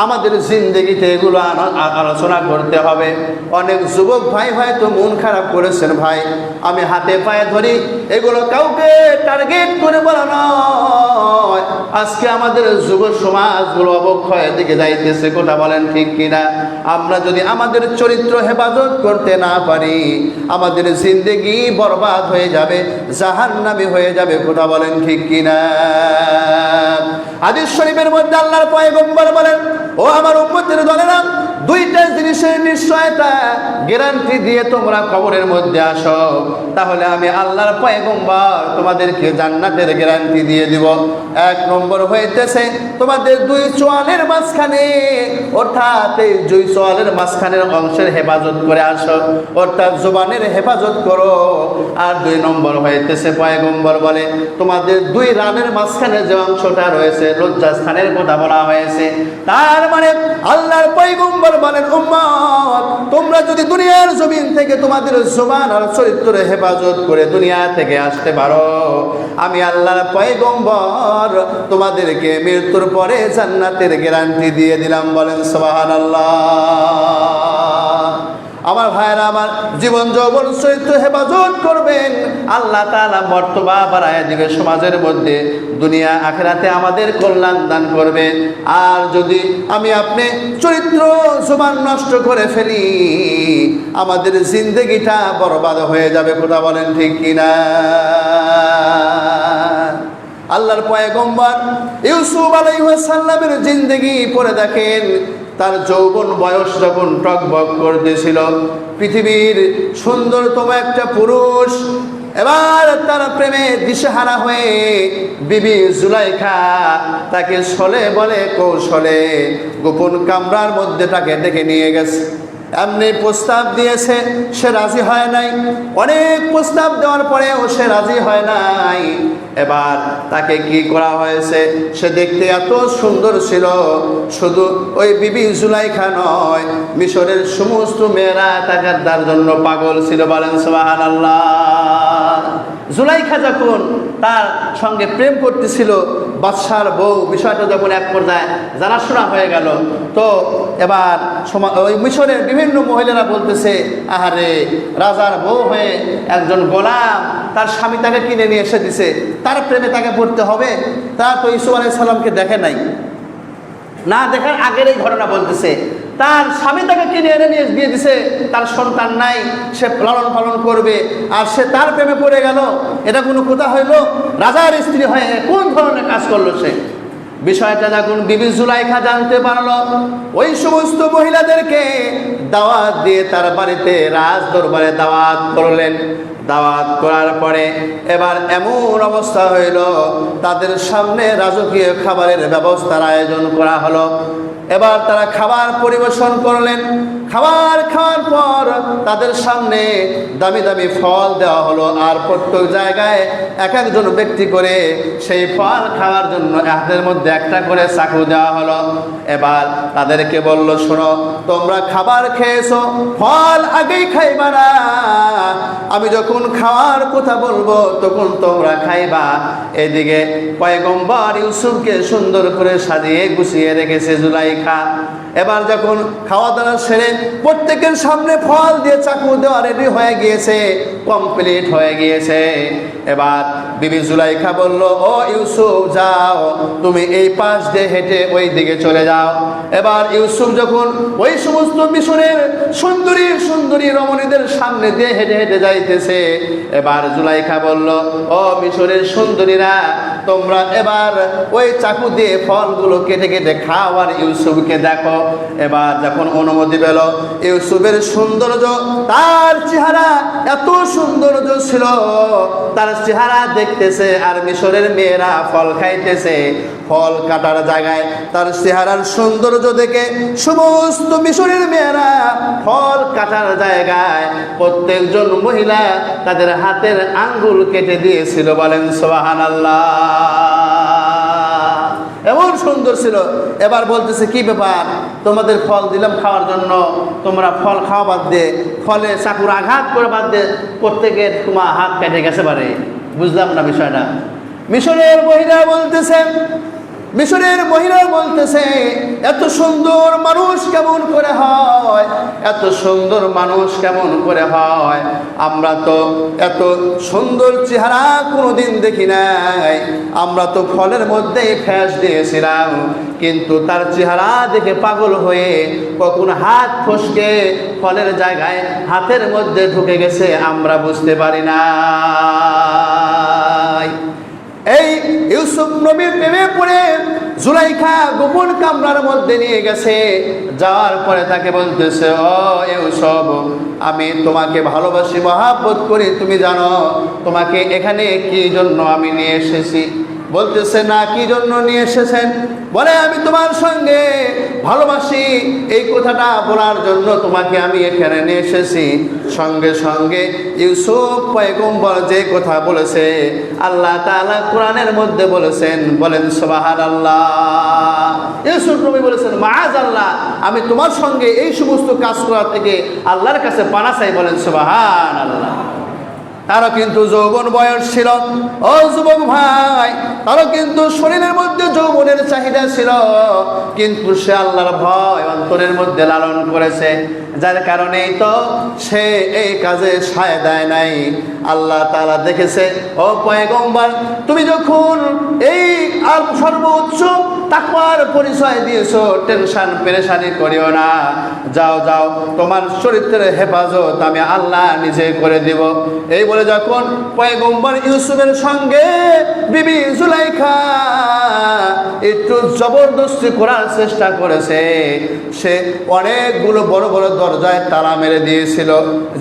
আমাদের জিন্দেগিতে এগুলো আলোচনা করতে হবে। অনেক যুবক ভাই হয়তো মন খারাপ করেছেন, ভাই আমি হাতে পায়ে ধরি, এগুলো কাউকে টার্গেট করে বলা নয়, আজকে আমাদের যুব সমাজগুলো অবক্ষয়ের দিকে যাইতেছে, কথা বলেন ঠিক কিনা? আমরা যদি আমাদের চরিত্র হেফাজত করতে না পারি, আমাদের জিন্দেগি বরবাদ হয়ে যাবে, জাহান্নামী হয়ে যাবে, কথা বলেন ঠিক কিনা? হাদিস শরীফের মধ্যে আল্লাহর পয়গম্বর বলেন, ও আমার উম্মতের দলেরা, দুইটা জিনিসের নিশ্চয়তা গ্যারান্টি দিয়ে তোমরা কবরের মধ্যে আসো, তাহলে আমি আল্লাহর পয়গম্বর তোমাদেরকে জান্নাতের গ্যারান্টি দিয়ে দিব। এক নম্বর হইতেছে তোমাদের দুই চোয়ালের মাঝখানে, অর্থাৎ এই দুই চোয়ালের মাঝখানের অংশের হেফাজত করে আসো, অর্থাৎ জবানের হেফাজত করো। আর দুই নম্বর হইতেছে পয়গম্বর বলে তোমাদের দুই রানের মাঝখানে যে অংশটা রয়েছে, লজ্জাস্থানের কথা বলা হয়েছে। তার মানে আল্লাহর পয়গম্বর বলেন, উম্মত তোমরা যদি দুনিয়ার জমিন থেকে তোমাদের জবান আর চরিত্রের হেফাজত করে দুনিয়া থেকে আসতে পারো, আমি আল্লাহর পয়গম্বর তোমাদেরকে মৃত্যুর পরে জান্নাতের গ্যারান্টি দিয়ে দিলাম। বলেন সুবহানাল্লাহ। আমার ভাইরা, আমার জীবন যৌবন চরিত্র হেফাজত করবেন, আল্লাহ তাআলা মর্তবা বাড়ায় দিবে সমাজের মধ্যে, দুনিয়া আখিরাতে আমাদের কল্যাণ দান করবে। আর যদি আমি আপনি চরিত্র জবান নষ্ট করে ফেলি, আমাদের জিন্দেগিটা বরবাদ হয়ে যাবে, কথা বলেন ঠিক কিনা? আল্লাহর পয়গম্বর ইউসুফ আলাইহিস সালামের জিন্দেগি পড়ে দেখেন, তার যৌবন বয়স যখন টকবক করতেছিল, পৃথিবীর সুন্দরতম একটা পুরুষ এবার তার প্রেমে দিশেহারা হয়ে বিবি জুলাইখা তাকে ছলে বলে কৌশলে গোপন কামরার মধ্যে তাকে ডেকে নিয়ে গেছে। এমনি প্রস্তাব দিয়েছে, সে রাজি হয় নাই। অনেক প্রস্তাব দেওয়ার পরেও সে রাজি হয় নাই। এবার তাকে কি করা হয়েছে, সে দেখতে এত সুন্দর ছিল, শুধু ওই বিবি জুলাইখা নয়, মিশরের সমস্ত মেয়েরা তার জন্য পাগল ছিল। বলেন সুবহানাল্লাহ। জুলাইখা যখন তার সঙ্গে প্রেম করতেছিল, বাদশার বউ বিষয়টা যখন এক পর্যায়ে জানাশোনা হয়ে গেল, তো এবার ওই মিশরের বিভিন্ন মহিলারা বলতেছে, আহারে, রাজার বউ হয়ে একজন গোলাম তার স্বামী তাকে কিনে নিয়ে এসে দিছে, তার প্রেমে তাকে পড়তে হবে? তা তো ইউসুফ আলাইহিস সালামকে দেখে নাই, না দেখার আগের এই ঘটনা বলতেছে। তার স্বামী তাকে কিনে এনে নিয়ে দিয়ে দিছে, তার সন্তান নাই, সে লালন পালন করবে, আর সে তার প্রেমে পড়ে গেল। এটা কোনো কথা হইল? রাজার স্ত্রী হয়ে কোন ধরনের কাজ করলো সে? বিষয়টা যখন বিবি জুলাইখা জানতে পারলো, ওই সমস্ত মহিলাদেরকে দাওয়াত দিয়ে তার বাড়িতে রাজ দরবারে দাওয়াত করলেন। দাওয়াত করার পরে এবার এমন অবস্থা হইল, তাদের সামনে রাজকীয় খাবারের ব্যবস্থার আয়োজন করা হলো। এবার তারা খাবার পরিবেশন করলেন। খাবার খাওয়ার পর তাদের সামনে দামি দামি ফল দেওয়া হলো, আর প্রত্যেক জায়গায় এক একজন ব্যক্তি করে সেই ফল খাওয়ার জন্য হাতের মধ্যে একটা করে চাকু দেওয়া হলো। এবার তাদেরকে বলল, শোনো, তোমরা খাবার খেয়েছো, ফল আগেই খাইবা না, আমি যখন খাওয়ার কথা বলবো তখন তোমরা খাইবা। এদিকে পয়গম্বর ইউসুফকে সুন্দর করে সাজিয়ে গুছিয়ে রেখেছে জুলাইখা। এবার যখন খাওয়া দাওয়া সেরে প্রত্যেকের সামনে ফল দিয়ে চাকু দেওয়া রেডি হয়ে গিয়েছে, কমপ্লিট হয়ে গিয়েছে, এবার বিবি জুলাইখা বলল, ও ইউসুফ, যাও, তুমি এই পাশ দিয়ে হেঁটে ওই দিকে চলে যাও। এবার ইউসুফ যখন ওই সমস্ত মিশরের সুন্দরী সুন্দরী রমণীদের সামনে দিয়ে হেঁটে হেঁটে যাইতেছে, এবার জুলাইখা বলল, ও মিশরের সুন্দরীরা, তোমরা এবার ওই চাকু দিয়ে ফলগুলো কেটে কেটে খাও আর ইউসুফকে দেখো। এবার যখন অনুমতি পেল, ইউসুফের সৌন্দর্য, তার চেহারা এত সৌন্দর্য ছিল, তার চেহারা দেখতেছে, আর মিশরের মেয়েরা ফল খাইতেছে। ফল কাটার জায়গায় তার চেহারার সৌন্দর্য দেখে সমস্ত মিশরের মেয়েরা ফল কাটার জায়গায় প্রত্যেকজন মহিলা তাদের হাতের আঙ্গুল কেটে দিয়েছিল। বলেন সুবহানাল্লাহ। এমন সুন্দর ছিল। এবার বলতেছে, কি ব্যাপার, তোমাদের ফল দিলাম খাওয়ার জন্য, তোমরা ফল খাওয়া বাদ দিয়ে, ফলে চাকুর আঘাত করে বাদ দিয়ে প্রত্যেকের তোমার হাত কেটে গেছে? পারে বুঝলাম না বিষয়টা। মিশরের মহিলা বলতেছে, এত সুন্দর মানুষ কেমন করে হয়, এত সুন্দর মানুষ কেমন করে হয়। আমরা তো এত সুন্দর চেহারা কোনোদিন দেখি নাই। আমরা তো ফলের মধ্যেই ফ্যাস দিয়েছিলাম, কিন্তু তার চেহারা দেখে পাগল হয়ে কখন হাত ফসকে ফলের জায়গায় হাতের মধ্যে ঢুকে গেছে আমরা বুঝতে পারি না। এই ইউসুফ নবীর প্রেমে পড়ে জুলাইখা গোপন কামরার মধ্যে নিয়ে গেছে। যাওয়ার পরে তাকে বলতেছে, ও ইউসুফ, আমি তোমাকে ভালোবাসি, মহাব্বত করি, তুমি জানো তোমাকে এখানে কি জন্য আমি নিয়ে এসেছি? বলতেছে, না, কি জন্য নিয়ে এসেছেন? বলে, আমি তোমার সঙ্গে ভালোবাসি, এই কথাটা বলার জন্য তোমাকে আমি এখানে নিয়ে এসেছি। সঙ্গে সঙ্গে ইউসুফ পয়গম্বর যে কথা বলেছে আল্লাহ তাআলা কোরআনের মধ্যে বলেছেন, বলেন সুবহানাল্লাহ। ইউসুফ নবী বলেছেন, মাআযাল্লাহ, আমি তোমার সঙ্গে এই সমস্ত কাজ করা থেকে আল্লাহর কাছে পানা চাই, বলেন সুবহানাল্লাহ। তারও কিন্তু যৌবন বয়স ছিল। ও যুবক ভাই, তারও কিন্তু শরীরের মধ্যে যৌবনের চাহিদা ছিল, কিন্তু সে আল্লাহর ভয় অন্তরের মধ্যে লালন করেছে, যার কারণেই তো সে এই কাজে সায় দেয় নাই। আল্লাহ তাআলা দেখেছে, ও পয়গম্বর, তুমি যখন এই সর্বোচ্চ তাকওয়ার পরিচয় দিয়েছো, টেনশন পেরেশানি করিও না, যাও যাও, তোমার চরিত্রের হেফাজত আমি আল্লাহ নিজে করে দিব। এই বলে যখন পয়গম্বর ইউসুফের সঙ্গে বিবি জুলাইখা একটু জবরদস্তি করার চেষ্টা করেছে, সে অনেকগুলো বড় বড় দরজায় তালা মেরে দিয়েছিল,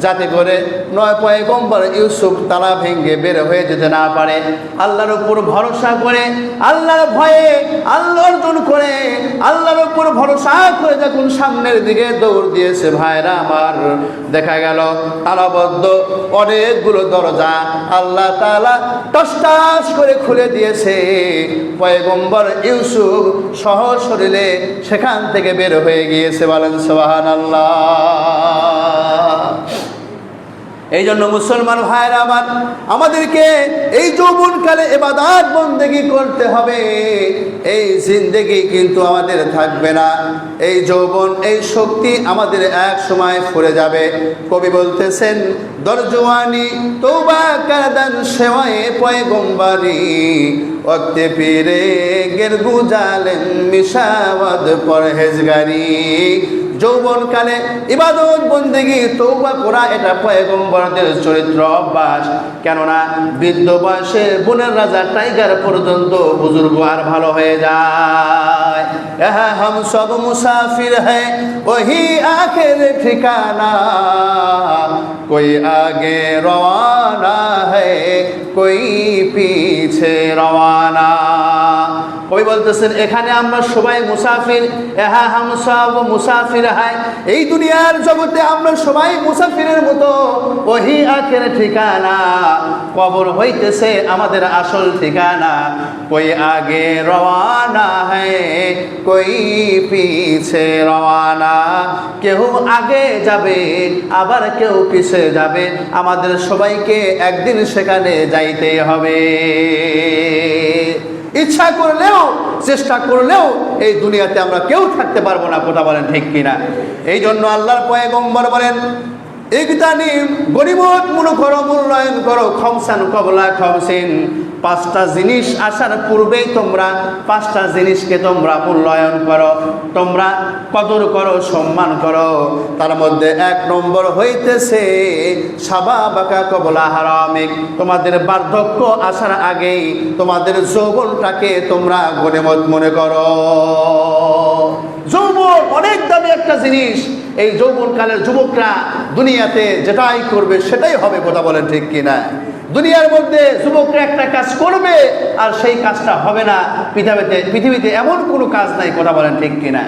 যাতে করে নয় পয়গম্বর ইউসুফ তালা ভেঙে বের হয়ে যেতে না পারে। আল্লাহর উপর ভরসা করে, আল্লাহর ভয়ে, আল্লাহ অর্জন করে, আল্লাহর উপর ভরসা করে যখন সামনের দিকে দৌড় দিয়েছে, ভাইরা আমার, দেখা গেল তালাবদ্ধ অনেকগুলো দরজা আল্লাহ তাআলা টসটাস করে খুলে দিয়েছে। পয়গম্বর ইউসুফ সহজ শরীরে সেখান থেকে বের হয়ে গিয়েছে, বলেন সুবহানাল্লাহ। এই জন্য মুসলমান ভাইরা আমার, আমাদেরকে এই যৌবনকালে ইবাদত বন্দেগী করতে হবে। এই জিন্দেগি কিন্তু আমাদের থাকবে না, এই যৌবন, এই শক্তি আমাদের এক সময় ফুরে যাবে। কবি বলতেছেন, দরজওয়ানি তওবা কারদান সেওয়ায়ে পয়গম্বরি, ওয়াক্তে পীরে গের গুজালেন মিশাওয়াদ পরহেজগারি। যৌবনকালে ইবাদত বন্দেগী তওবা করা, এটা পয়গম্বরদের চরিত্র অভ্যাস। কেননা বৃদ্ধ বয়সে বনের রাজা টাইগার পর্যন্ত বুজুর্গ আর ভালো হয়ে যায়। ইহা হাম সব মুসাফির হ্যায় ওহি আখির ঠিকানা, কোই আগে রওয়ানা হ্যায় কোই পিছে রওয়ানা। কবি বলতেছেন, এখানে আমরা সবাই মুসাফির, এহা হাম সব মুসাফির হায়, এই দুনিয়ার জগতে আমরা সবাই মুসাফিরের মতো। ওহি আখের ঠিকানা, কবর হইতেছে আমাদের আসল ঠিকানা। কই আগে রওয়ানা হ্যায় কই পিছে রওয়ানা, কেউ আগে যাবে আবার কেউ পিছে যাবে, আমাদের সবাইকে একদিন সেখানে যাইতে হবে। ইচ্ছা করলেও, চেষ্টা করলেও এই দুনিয়াতে আমরা কেউ থাকতে পারবো না, কথা বলেন ঠিক কিনা? এই জন্য আল্লাহর পয়গম্বর বলেন, ইগতানিম, গনিমত মনে করো, মূল্যায়ন করো, খমসান কবলা খমসিন, পাঁচটা জিনিস আসার পূর্বেই তোমরা পাঁচটা জিনিসকে তোমরা মূল্যায়ন করো, তোমরা কদর করো, সম্মান করো। তার মধ্যে এক নম্বর হইতেছে শাবাবাকা কবলা হারামিক, তোমাদের বার্ধক্য আসার আগেই তোমাদের যৌবনটাকে তোমরা গনিমত মনে করো। যৌবন অনেক দামি একটা জিনিস। এই যৌবনকালের যুবকরা দুনিয়াতে যেটাই করবে সেটাই হবে, কথা বলেন ঠিক কিনা? দুনিয়ার মধ্যে যুবকরা একটা কাজ করবে আর সেই কাজটা হবে না, পৃথিবীতে এমন কোনো কাজ নাই, কথা বলেন ঠিক কিনা?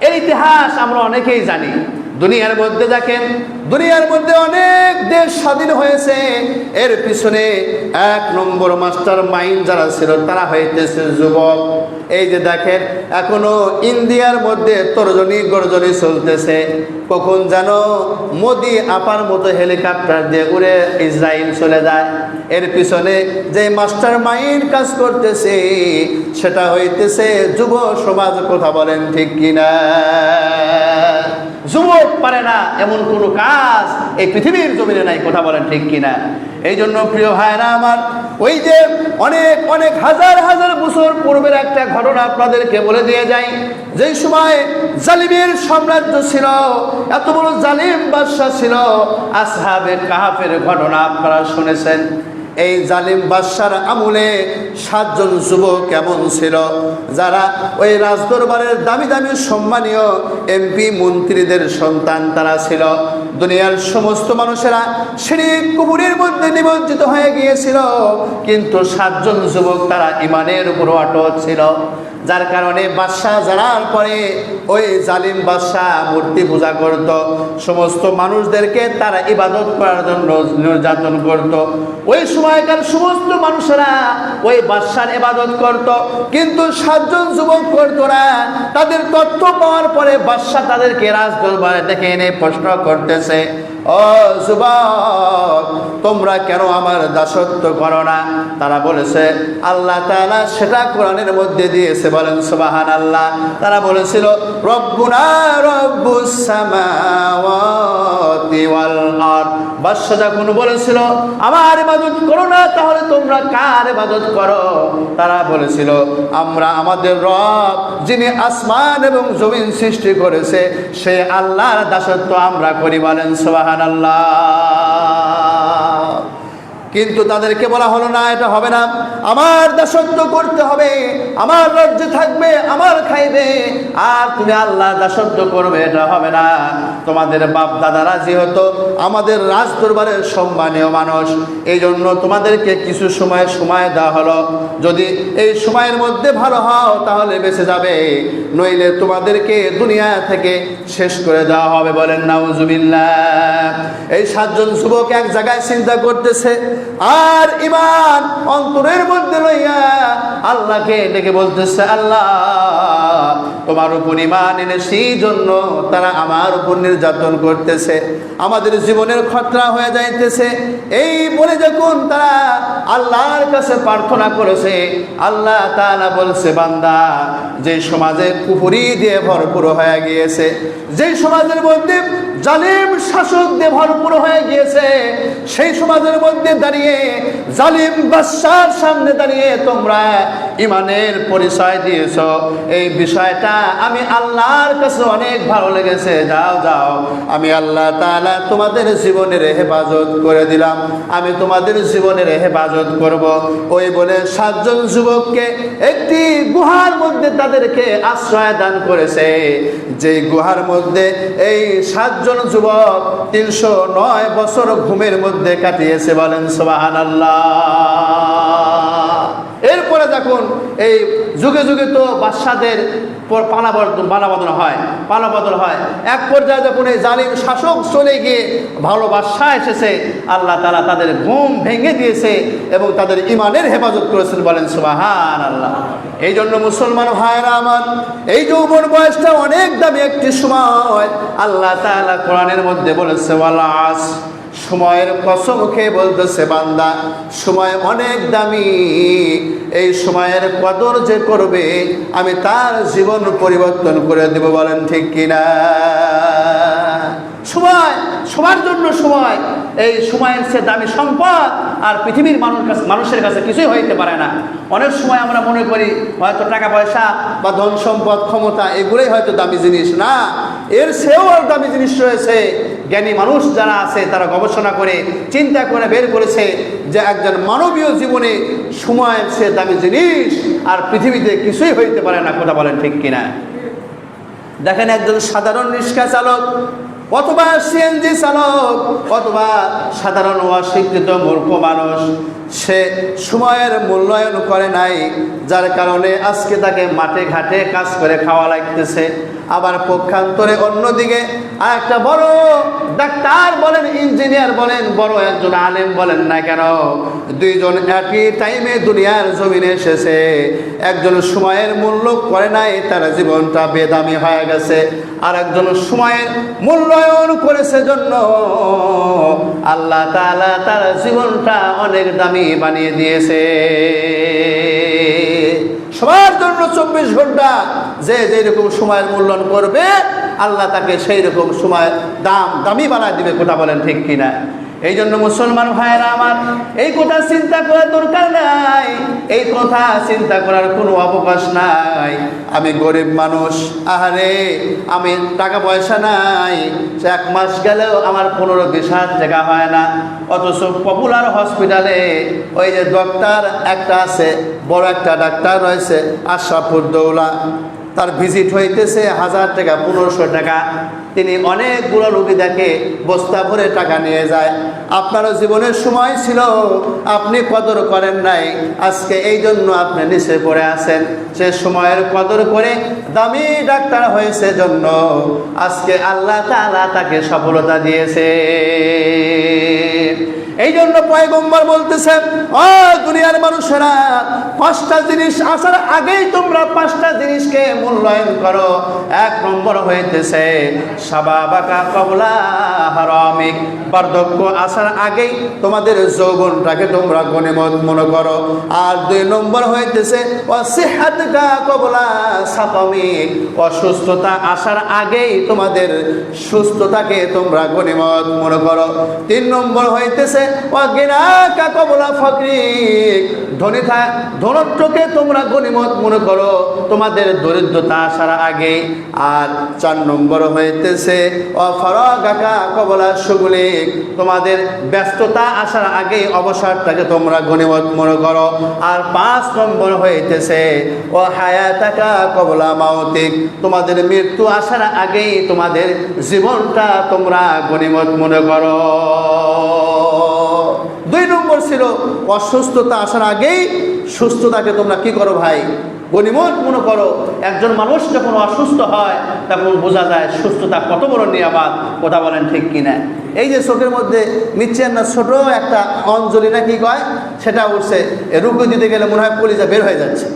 এর ইতিহাস আমরা অনেকেই জানি। দুনিয়ার মধ্যে দেখেন, দুনিয়ার মধ্যে অনেক দেশ স্বাধীন হয়েছে, এর পিছনে এক নম্বর মাস্টার মাইন্ড যারা ছিল তারা হইতেছে যুবক। এই যে দেখেন এখনো ইন্ডিয়ার মধ্যে তর্জনী গর্জনী চলতেছে, কখন যেন মোদি আপার মতো হেলিকপ্টার দিয়ে উড়ে ইসরায়েল চলে যায়। এর পিছনে যে মাস্টার মাইন্ড কাজ করতেছে সেটা হইতেছে যুব সমাজ। কথা বলেন ঠিক কিনা? যুবক পারে না এমন কোনো কাজ এই পৃথিবীর জমিনে নাই। কথা বলেন ঠিক কিনা? এই জন্য প্রিয় ভাইরা আমার, ওই যে অনেক অনেক হাজার হাজার বছর পূর্বের একটা ঘটনা আপনাদেরকে বলে দিয়ে যাই। যেই সময় জালিমের সাম্রাজ্য ছিল, এত বড় জালিম বাদশা ছিল, আসহাবে কাহাফের ঘটনা আপনারা শুনেছেন। এই জালিম বাদশার আমলে 7 জন যুবক এমন ছিল যারা ওই রাজদরবারের দামি দামি সম্মানীয় এমপি মন্ত্রীদের সন্তান তারা ছিল। দুনিয়ার সমস্ত মানুষেরা শিরক কুফরের মধ্যে নিমজ্জিত হয়ে গিয়েছিল, কিন্তু 7 জন যুবক তারা ঈমানের উপর অটল ছিল। যার কারণে বাদশাহ জানার পরে ওই জালিম বাদশাহ মূর্তি পূজা করত, সমস্ত মানুষদেরকে তারা ইবাদত করার জন্য নির্যাতন করত। ওই সময়কার সমস্ত মানুষেরা ওই বাদশার ইবাদত করত, কিন্তু 7 জন যুবক করত না। তাদের তথ্য পাওয়ার পরে বাদশাহ তাদেরকে রাজদরবারে ডেকে এনে প্রশ্ন করতেছে, ও যুবক, তোমরা কেন আমার দাসত্ব করো না? তারা বলেছে আল্লাহ তাআলা সেটা কোরআনের মধ্যে দিয়েছে। বলেন সুবহানাল্লাহ। তারা বলেছিল রব্বুনা রব্বুস সামাওয়াতি ওয়াল আরদ। বাদশা যখন বলেছিল আমার ইবাদত করো না, তাহলে তোমরা কার ইবাদত করো? তারা বলেছিল আমরা আমাদের রব যিনি আসমান এবং জমিন সৃষ্টি করেছে সেই আল্লাহর দাসত্ব আমরা করি। বলেন সুবহানাল্লাহ। কিন্তু তাদেরকে বলা হলো না, এটা হবে না, আমার দাসত্ব করতে হবে, আমার রাজ্যে থাকবে, আমার খাইবে, আর তুমি আল্লাহ দাসত্ব করবে, এটা হবে না। তোমাদের বাপ দাদারা যেহেতু আমাদের রাজদরবারের সম্মানীয় মানুষ, এই জন্য তোমাদেরকে কিছু সময় দেওয়া হলো। যদি এই সময়ের মধ্যে ভালো হও তাহলে বেঁচে যাবে, নইলে তোমাদেরকে দুনিয়া থেকে শেষ করে দেওয়া হবে। বলেন নাউজুবিল্লাহ। এই 7 জন যুবক এক জায়গায় চিন্তা করতেছে আর ঈমান অন্তরের মধ্যে লইয়া আল্লাহকে ডেকে বলতেছে, আল্লাহ তোমার উপর ঈমান এনেছি জন্য তারা আমার উপর নির্যাতন করতেছে, আমাদের জীবনের খতরা হয়ে যাইতেছে। এই বলে যখন তারা আল্লাহর কাছে প্রার্থনা করেছে, আল্লাহ তাআলা বলছে, বান্দা, যে সমাজে কুফরি দিয়ে ভরপুর হয়ে গিয়েছে, যে সমাজের মধ্যে জালিম শাসক দিয়ে ভরপুর হয়ে গিয়েছে, সেই সমাজের মধ্যে দাঁড়িয়ে জালিম বাদশার সামনে দাঁড়িয়ে তোমরা ঈমানের পরিচয় দিয়েছ, এই বিষয়টা আমি আল্লাহর কাছে অনেক ভালো লেগেছে। যাও যাও, আমি আল্লাহ তাআলা তোমাদের জীবনের হেফাজত করে দিলাম, আমি তোমাদের জীবনের হেফাজত করব। ওই বলে 7 জন যুবককে একটি গুহার মধ্যে তাদেরকে আশ্রয় দান করেছে। যে গুহার মধ্যে এই 7 জন যুবক 309 বছর ঘুমের মধ্যে কাটিয়েছে। বলেন সুবহানাল্লাহ। এরপরে যখন এই যুগে যুগে তো বাদশাদের পালাবদল হয়, এক পর্যায়ে যখন এই জালিম শাসক চলে গিয়ে ভালো বাদশা এসেছে, আল্লাহ তাআলা তাদের ঘুম ভেঙে দিয়েছে এবং তাদের ঈমানের হেফাজত করেছেন। বলেন সুবহানাল্লাহ। এই জন্য মুসলমান ভাইরা আমার, এই যৌবন বয়সটা অনেক দামি একটি সময়। আল্লাহ তাআলা কোরআনের মধ্যে বলেছে, ওয়াল আসর, সময়ের কসম খেয়ে বলতেছে, বান্দা সময় অনেক দামি, এই সময়ের কদর যে করবে আমি তার জীবন পরিবর্তন করে দেব। বলেন ঠিক কিনা? সময় সবার জন্য সময়, এই সময়ের সে দামি সম্পদ আর পৃথিবীর মানুষের কাছে কিছুই হইতে পারে না। অনেক সময় আমরা মনে করি হয়তো টাকা পয়সা বা ধন সম্পদ ক্ষমতা এগুলোই হয়তো দামি জিনিস, না, এর চেয়েও আর দামি জিনিস রয়েছে। জ্ঞানী মানুষ যারা আছে তারা গবেষণা করে চিন্তা করে বের করেছে যে একজন মানবীয় জীবনে সময়ের চেয়ে দামি জিনিস আর পৃথিবীতে কিছুই হইতে পারে না। কথা বলেন ঠিক কিনা? দেখেন একজন সাধারণ রিক্সা চালক অথবা সিএনজি চালক অথবা সাধারণ অশিক্ষিত মূর্খ মানুষ, সে সময়ের মূল্যায়ন করে নাই, যার কারণে আজকে তাকে মাঠে ঘাটে কাজ করে খাওয়া লাগতেছে। আবার পক্ষান্তরে অন্যদিকে আর একটা বড় ডাক্তার বলেন, ইঞ্জিনিয়ার বলেন, বড় একজন আলেম বলেন না কেন, দুইজন একই টাইমে দুনিয়ার জমিনে এসেছে, একজন সময়ের মূল্য করে নাই, তার জীবনটা বেদামি হয়ে গেছে। আর একজন সময়ের মূল্যায়ন করেছে জন্য আল্লাহ তাআলা তার জীবনটা অনেক দামি বানিয়ে দিয়েছে। সবার জন্য 24 ঘন্টা যে যেরকম সময়ের মূল্যায়ন করবে আল্লাহ তাকে সেই রকম সময় দামি বানায় দিবে। কথা বলেন ঠিক কিনা? এই জন্য মুসলমান ভাইয়েরা আমার, এই কথা চিন্তা করার দরকার নাই, এই কথা চিন্তা করার কোনো অবকাশ নাই। আমি গরিব মানুষ, আহারে আমি টাকা পয়সা নাই, এক মাস গেলেও আমার 15-20 টাকা হয় না। অথচ পপুলার হসপিটালে ওই যে ডক্টর একটা আছে, বড় একটা ডাক্তার রয়েছে আশরাফুদ্দৌলা, তার ভিজিট হইতেছে 1000 টাকা 1500 টাকা। তিনি অনেকগুলো রোগী দেখে, বস্তা ভরে টাকা নিয়ে যায়। আপনারও জীবনের সময় ছিল, আপনি কদর করেন নাই, আজকে এই জন্য আপনি নিচে পড়ে আছেন। সে সময়ের কদর করে দামি ডাক্তার হয়েছে জন্য আজকে আল্লাহ তাআলা তাকে সফলতা দিয়েছে। এই জন্য পয়গম্বর বলতেছেন, ও দুনিয়ার মানুষেরা, 5টা জিনিস আসার আগেই তোমরা 5টা জিনিসকে মূল্যায়ন করো। 1 নম্বর হইতেছে শাবাবাকা ক্বাবলা হারামিক, বার্ধক্য আসার আগেই তোমাদের যৌবনটাকে তোমরা গনিমত মনে করো। আর 2 নম্বর হইতেছে ওয়াসিহাতুকা ক্বাবলা সাকামিক, অসুস্থতা আসার আগেই তোমাদের সুস্থতাকে তোমরা গনিমত মনে করো। 3 নম্বর হইতেছে ওয়াগিনাকা ক্বাবলা ফাকরিক, ধনত্বকে তোমরা গনিমত মনে করো তোমাদের দরিদ্রতা আসার আগে। আর 4 নম্বর হইতেছে ওয়াফারাগাকা ক্বাবলা শুগলিক, তোমাদের ব্যস্ততা আসার আগে অবসরটাকে তোমরা গনিমত মনে করো। আর 5 নম্বর হইতেছে ওয়াহায়াতাকা ক্বাবলা মাউতিক, তোমাদের মৃত্যু আসার আগেই তোমাদের জীবনটা তোমরা গনিমত মনে করো। 2 নম্বর ছিল অসুস্থতা আসার আগেই সুস্থতাকে তোমরা কি করো ভাই? গনিমত মনে করো। একজন মানুষ যখন অসুস্থ হয় তখন বোঝা যায় সুস্থতা কত বড় নিয়ামত। কথা বলেন ঠিক কিনা? এই যে চোখের মধ্যে মিচ্ছেন না ছোট একটা অঞ্জলি না কি কয়, সেটা উঠছে, রুগী দিতে গেলে মনে হয় কলিজা বের হয়ে যাচ্ছে।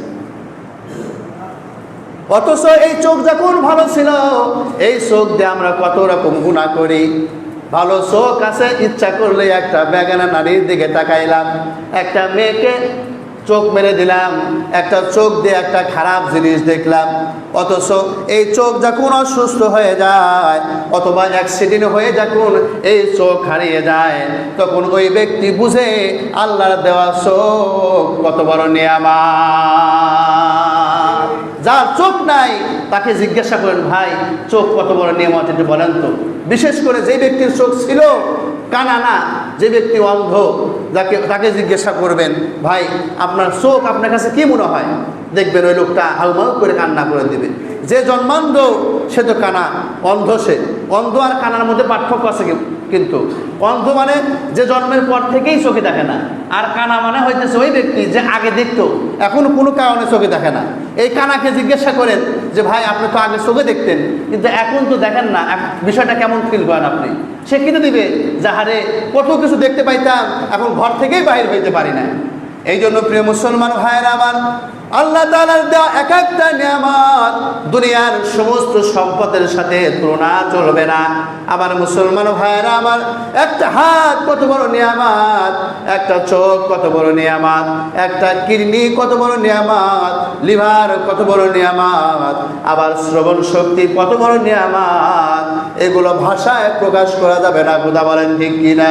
অথচ এই চোখ যখন ভালো ছিল, এই চোখ দিয়ে আমরা কত রকম গুনাহ করি। ভালো চোখ আছে, ইচ্ছা করলে একটা বেগানা নারীর দিকে তাকাইলাম, একটা মেয়েকে চোখ মেরে দিলাম, একটা চোখ দিয়ে একটা খারাপ জিনিস দেখলাম। অথচ এই চোখ যখন অসুস্থ হয়ে যায় অথবা অ্যাক্সিডেন্ট হয়ে যখন এই চোখ হারিয়ে যায়, তখন ওই ব্যক্তি বুঝে আল্লাহর দেওয়া চোখ কত বড় নিয়ামত। যার চোখ নাই তাকে জিজ্ঞাসা করেন, ভাই চোখ কত বড় নিয়ামত একটু বলেন তো। বিশেষ করে যে ব্যক্তির চোখ ছিল কানা না, যে ব্যক্তি অন্ধ, তাকে জিজ্ঞাসা করবেন, ভাই আপনার চোখ আপনার কাছে কি মনে হয়? দেখবেন ওই লোকটা হাউমাউ করে কান্না করে দিবে। যে জন্মান্ধ সে তো কানা, অন্ধ সে। অন্ধ আর কানার মধ্যে পার্থক্য আছে, কিন্তু অন্ধ মানে যে জন্মের পর থেকেই চোখে দেখে না, আর কানা মানে হইতেছে ওই ব্যক্তি যে আগে দেখতো এখন কোনো কারণে চোখে দেখে না। এই কানাকে জিজ্ঞাসা করেন যে ভাই আপনি তো আগে চোখে দেখতেন কিন্তু এখন তো দেখেন না, বিষয়টা কেমন ফিল করেন আপনি? সে কিনে দিবে যাহারে কত কিছু দেখতে পাইতাম, এখন ঘর থেকেই বাহির হইতে পারি না। এই জন্য প্রিয় মুসলমান ভাইয়েরা আমার, আল্লাহ তাআলার দেওয়া এক একটা নিয়ামত দুনিয়ার সমস্ত সম্পদের সাথে তুলনা চলবে না। আমার মুসলমান ভাইয়েরা আমার, একটা হাত কত বড় নিয়ামত, একটা চোখ কত বড় নিয়ামত, একটা কিডনি কত বড় নিয়ামত, লিভার কত বড় নিয়ামত, আবার শ্রবণ শক্তি কত বড় নিয়ামত। এগুলো ভাষায় প্রকাশ করা যাবে না। কথা বলেন ঠিক কিনা?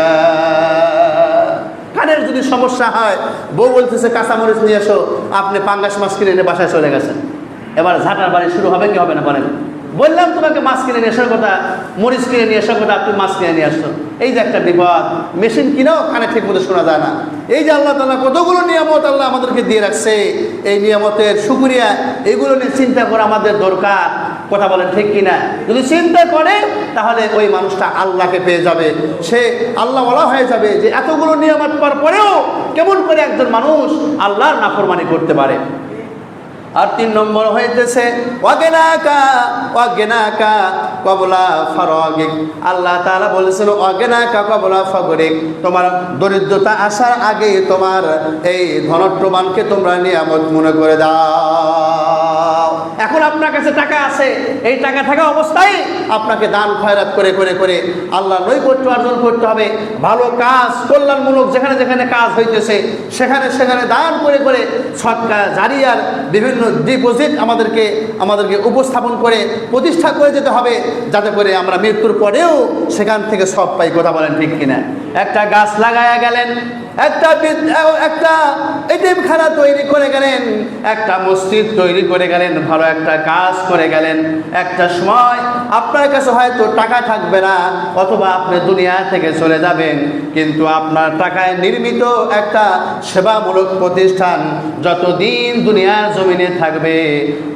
কানের যদি সমস্যা হয়, বউ বলতেছে কাঁচামরিচ নিয়ে এসো, আপনি পাঙ্গাস মাছ কিনে এনে বাসায় চলে গেছেন, এবার ঝাঁটার বাড়ি শুরু হবে কি হবে না বলেন? বললাম তোমাকে মাছ কিনে নিয়ে আসার কথা, মরিচ কিনে নিয়ে আসার কথা, তুমি মাছ কিনে নিয়ে আসছো। এই যে একটা বিপদ, মেশিন কিনেও কানে ঠিক মতো শোনা যায় না। এই যে আল্লাহ তাআলা কতগুলো নিয়ামত আল্লাহ আমাদেরকে দিয়ে রাখছে, এই নিয়ামতের শুকরিয়া এগুলো নিয়ে চিন্তা করা আমাদের দরকার। কথা বলেন ঠিক কিনা? যদি চিন্তা করে তাহলে ওই মানুষটা আল্লাহকে পেয়ে যাবে, সে আল্লাহ ওয়ালা হয়ে যাবে। যে এতগুলো নিয়ামত পাওয়ার পরেও কেমন করে একজন মানুষ আল্লাহর নাফরমানি করতে পারে। আর 3 নম্বর হইতেছে ওয়াগনাকা ক্বাবলা ফারাগিক। আল্লাহ তাআলা বলেছেন ওয়াগনাকা ক্বাবলা ফাগরিক, তোমার দরিদ্রতা আসার আগে তোমার এই ধনট্টবানকে তোমরা নিয়ামত মনে করে দাও। এখন আপনার কাছে টাকা আছে, এই টাকা থাকা অবস্থায় আপনাকে দান খয়রাত করে করে করে আল্লাহর নৈকট্য অর্জন করতে হবে। ভালো কাজ, কল্যাণমূলক যেখানে যেখানে কাজ হইতেছে সেখানে সেখানে দান করে করে সদকা জারিয়ার বিভিন্ন ডিপোজিট আমাদেরকে উপস্থাপন করে প্রতিষ্ঠা করে যেতে হবে, যাতে করে আমরা মৃত্যুর পরেও সেখান থেকে সব পাই। কথা বলেন ঠিক কিনা? একটা গাছ লাগায়া গেলেন, একটা এতিমখানা তৈরি করে গেলেন, একটা মসজিদ তৈরি করে গেলেন, ভালো একটা কাজ করে গেলেন। একটা সময় আপনার কাছে হয়তো টাকা থাকবে না, অথবা আপনি দুনিয়া থেকে চলে যাবেন, কিন্তু আপনার টাকায় নির্মিত একটা সেবামূলক প্রতিষ্ঠান যতদিন দুনিয়ার জমিনে থাকবে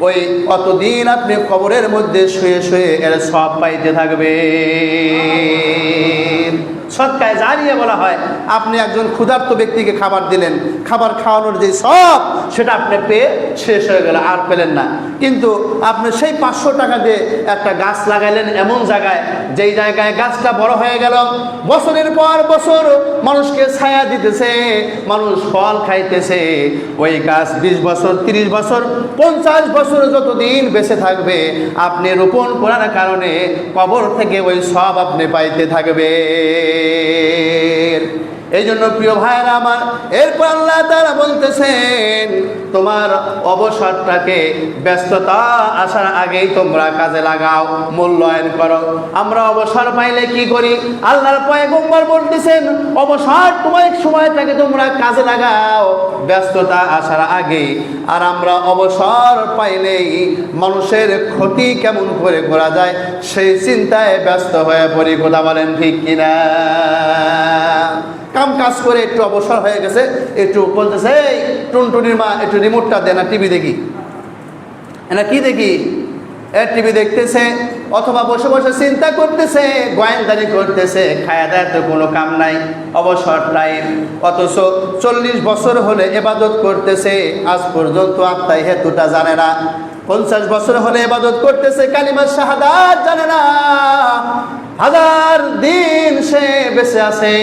ওই কতদিন আপনি কবরের মধ্যে শুয়ে শুয়ে এর সব পাইতে থাকবে। সদকায়ে জারিয়া বলা হয়, আপনি একজন ক্ষুধার্ত ব্যক্তিকে খাবার দিলেন, খাবার খাওয়ানোর যে সব সেটা আপনি পেয়ে শেষ হয়ে গেল, আর পেলেন না। কিন্তু আপনি সেই 500 টাকা দিয়ে একটা গাছ লাগাইলেন এমন জায়গায়, যেই জায়গায় গাছটা বড় হয়ে গেল, বছরের পর বছর মানুষকে ছায়া দিতেছে, মানুষ ফল খাইতেছে। ওই গাছ 20 বছর, 30 বছর, 50 বছর যতদিন বেঁচে থাকবে, আপনি রোপণ করার কারণে কবর থেকে ওই সব আপনি পাইতে থাকবে। এই জন্য প্রিয় ভাইরা আমার, এরপর আল্লাহ তাআলা বলতেছেন তোমার অবসরটাকে ব্যস্ততা আসার আগেই তোমরা কাজে লাগাও, মূল্যায়ন করো। আমরা অবসর পাইলে কি করি? আল্লাহর পয়গম্বর বলতেছেন অবসর তোমার সময়টাকে তোমরা কাজে লাগাও ব্যস্ততা আসার আগেই। আর আমরা অবসর পাইলেই মানুষের ক্ষতি কেমন করে করা যায় সেই চিন্তায় ব্যস্ত হয়ে পড়ি। কথা বলেন ঠিক কিনা? কাম কাজ করে একটু অবসর হয়ে গেছে, একটু বলতেছে এই টুনটুনির মা একটু রিমোটটা দেন না, টিভি দেখি। না কি দেখি? টিভি দেখতেছে, অথবা বসে বসে চিন্তা করতেছে, গোয়েন্দারি করতেছে, খায়া দায় তো কোনো কাম নাই, অবসর টাইম। অথচ 40 বছর হলে ইবাদত করতেছে, আজ পর্যন্ত আত্মায় হেতুটা জানে না। 50 বছর হলে ইবাদত করতেছে, কালিমা শাহাদাত জানে না। 1000 দিন সে বেঁচে আছে,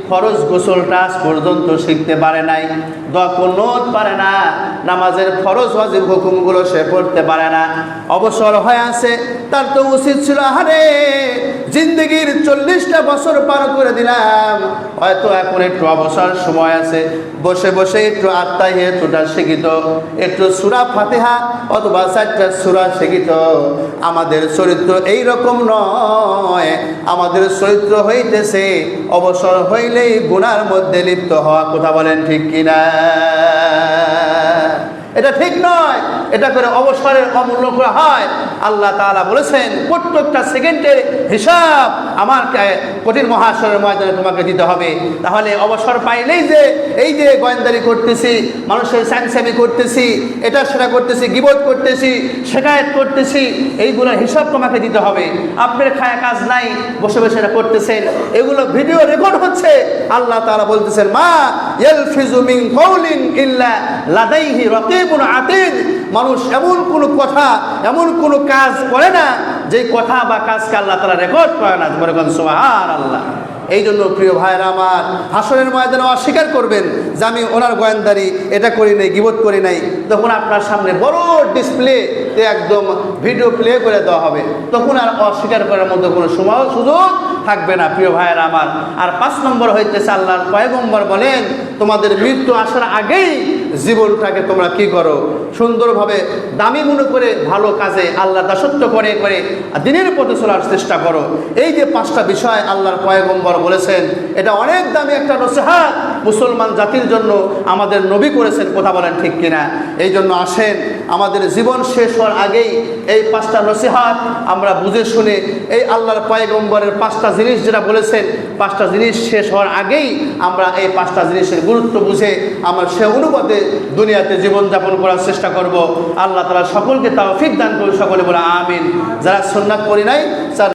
ফরজ গোসলটা আজ পর্যন্ত শিখতে পারে নাই, দোয়া কুনুত পারে না, নামাজের ফরজ ওয়াজিব হুকুমগুলো সে পড়তে পারে না। অবসর হয়ে আছে, তার তো উচিত ছিল আরে জিন্দগির 40টা বছর পার করে দিলাম, হয়তো এখন একটু অবসর সময় আছে, বসে বসে একটু আত্মাহিয়াতুটা শিখিত, একটু সূরা ফাতিহা অথবা 4টা সূরা শিখিত। আমাদের চরিত্র এই রকম নয়, আমাদের চরিত্র হইতেছে অবসর হইলেই গুনার মধ্যে লিপ্ত হওয়া। কথা বলেন ঠিক কিনা? এটা ঠিক নয়, এটা করে অবসরের অমূল্য করা হয়। আল্লাহ তাআলা বলেছেন প্রত্যেকটা সেকেন্ডের হিসাব আমার কঠিন মহাশরের ময়দানে তোমাকে দিতে হবে। তাহলে অবসর পাইলেই যে এই যে গোয়েন্দারি করতেছি, মানুষের স্যাংস্যামি করতেছি, এটা সেটা করতেছি, গীবত করতেছি, শিকায়েত করতেছি, এইগুলোর হিসাব তোমাকে দিতে হবে। আপনার খায়া কাজ নাই, বসে বসে এটা করতেছেন, এগুলো ভিডিও রেকর্ড হচ্ছে। আল্লাহ তাআলা বলতেছেন মা ইয়ালফিজু মিন কাউলিন ইল্লা লাদাইহি রাকিবুন আতীদ। মানুষ এমন কোনো কথা, এমন কোনো কাজ করে না যে কথা বা কাজকে আল্লাহ তাআলা রেকর্ড করে না। বলে কোন সুবহানাল্লাহ। এই জন্য প্রিয় ভাইরা আমার, হাসরের ময়দানে অস্বীকার করবেন যে আমি ওনার গোয়েন্দারি এটা করি নাই, গীবত করি নাই, তখন আপনার সামনে বড় ডিসপ্লেতে একদম ভিডিও প্লে করে দেওয়া হবে, তখন আর অস্বীকার করার মতো কোনো সময় সুযোগ থাকবে না প্রিয় ভাইরা আমার। আর 5 নম্বর হইতেছে আল্লাহর পয়গম্বর বলেন তোমাদের মৃত্যু আসার আগেই জীবনটাকে তোমরা কি করো? সুন্দরভাবে দামি মনে করে ভালো কাজে আল্লাহর দাসত্ব করে করে দিনের পথে চলার চেষ্টা করো। এই যে 5টা বিষয় আল্লাহর পয়গম্বর বলেছেন, এটা অনেক দামি একটা নসিহত মুসলমান জাতির জন্য আমাদের নবী করেছেন। কথা বলেন ঠিক কিনা? এই জন্য আসেন আমাদের জীবন শেষ হওয়ার আগেই এই 5টা নসিহত আমরা বুঝে শুনে এই আল্লাহর পয়গম্বরের 5টা জিনিস যেটা বলেছেন 5টা জিনিস শেষ হওয়ার আগেই আমরা এই 5টা জিনিসের গুরুত্ব বুঝে আমরা সে অনুপাতে দুনিয়াতে জীবনযাপন করার চেষ্টা করব। আল্লাহ তাআলা সকলকে তৌফিক দান করুন। সকলে বলে আমিন। যারা সুন্নাত পড়ি নাই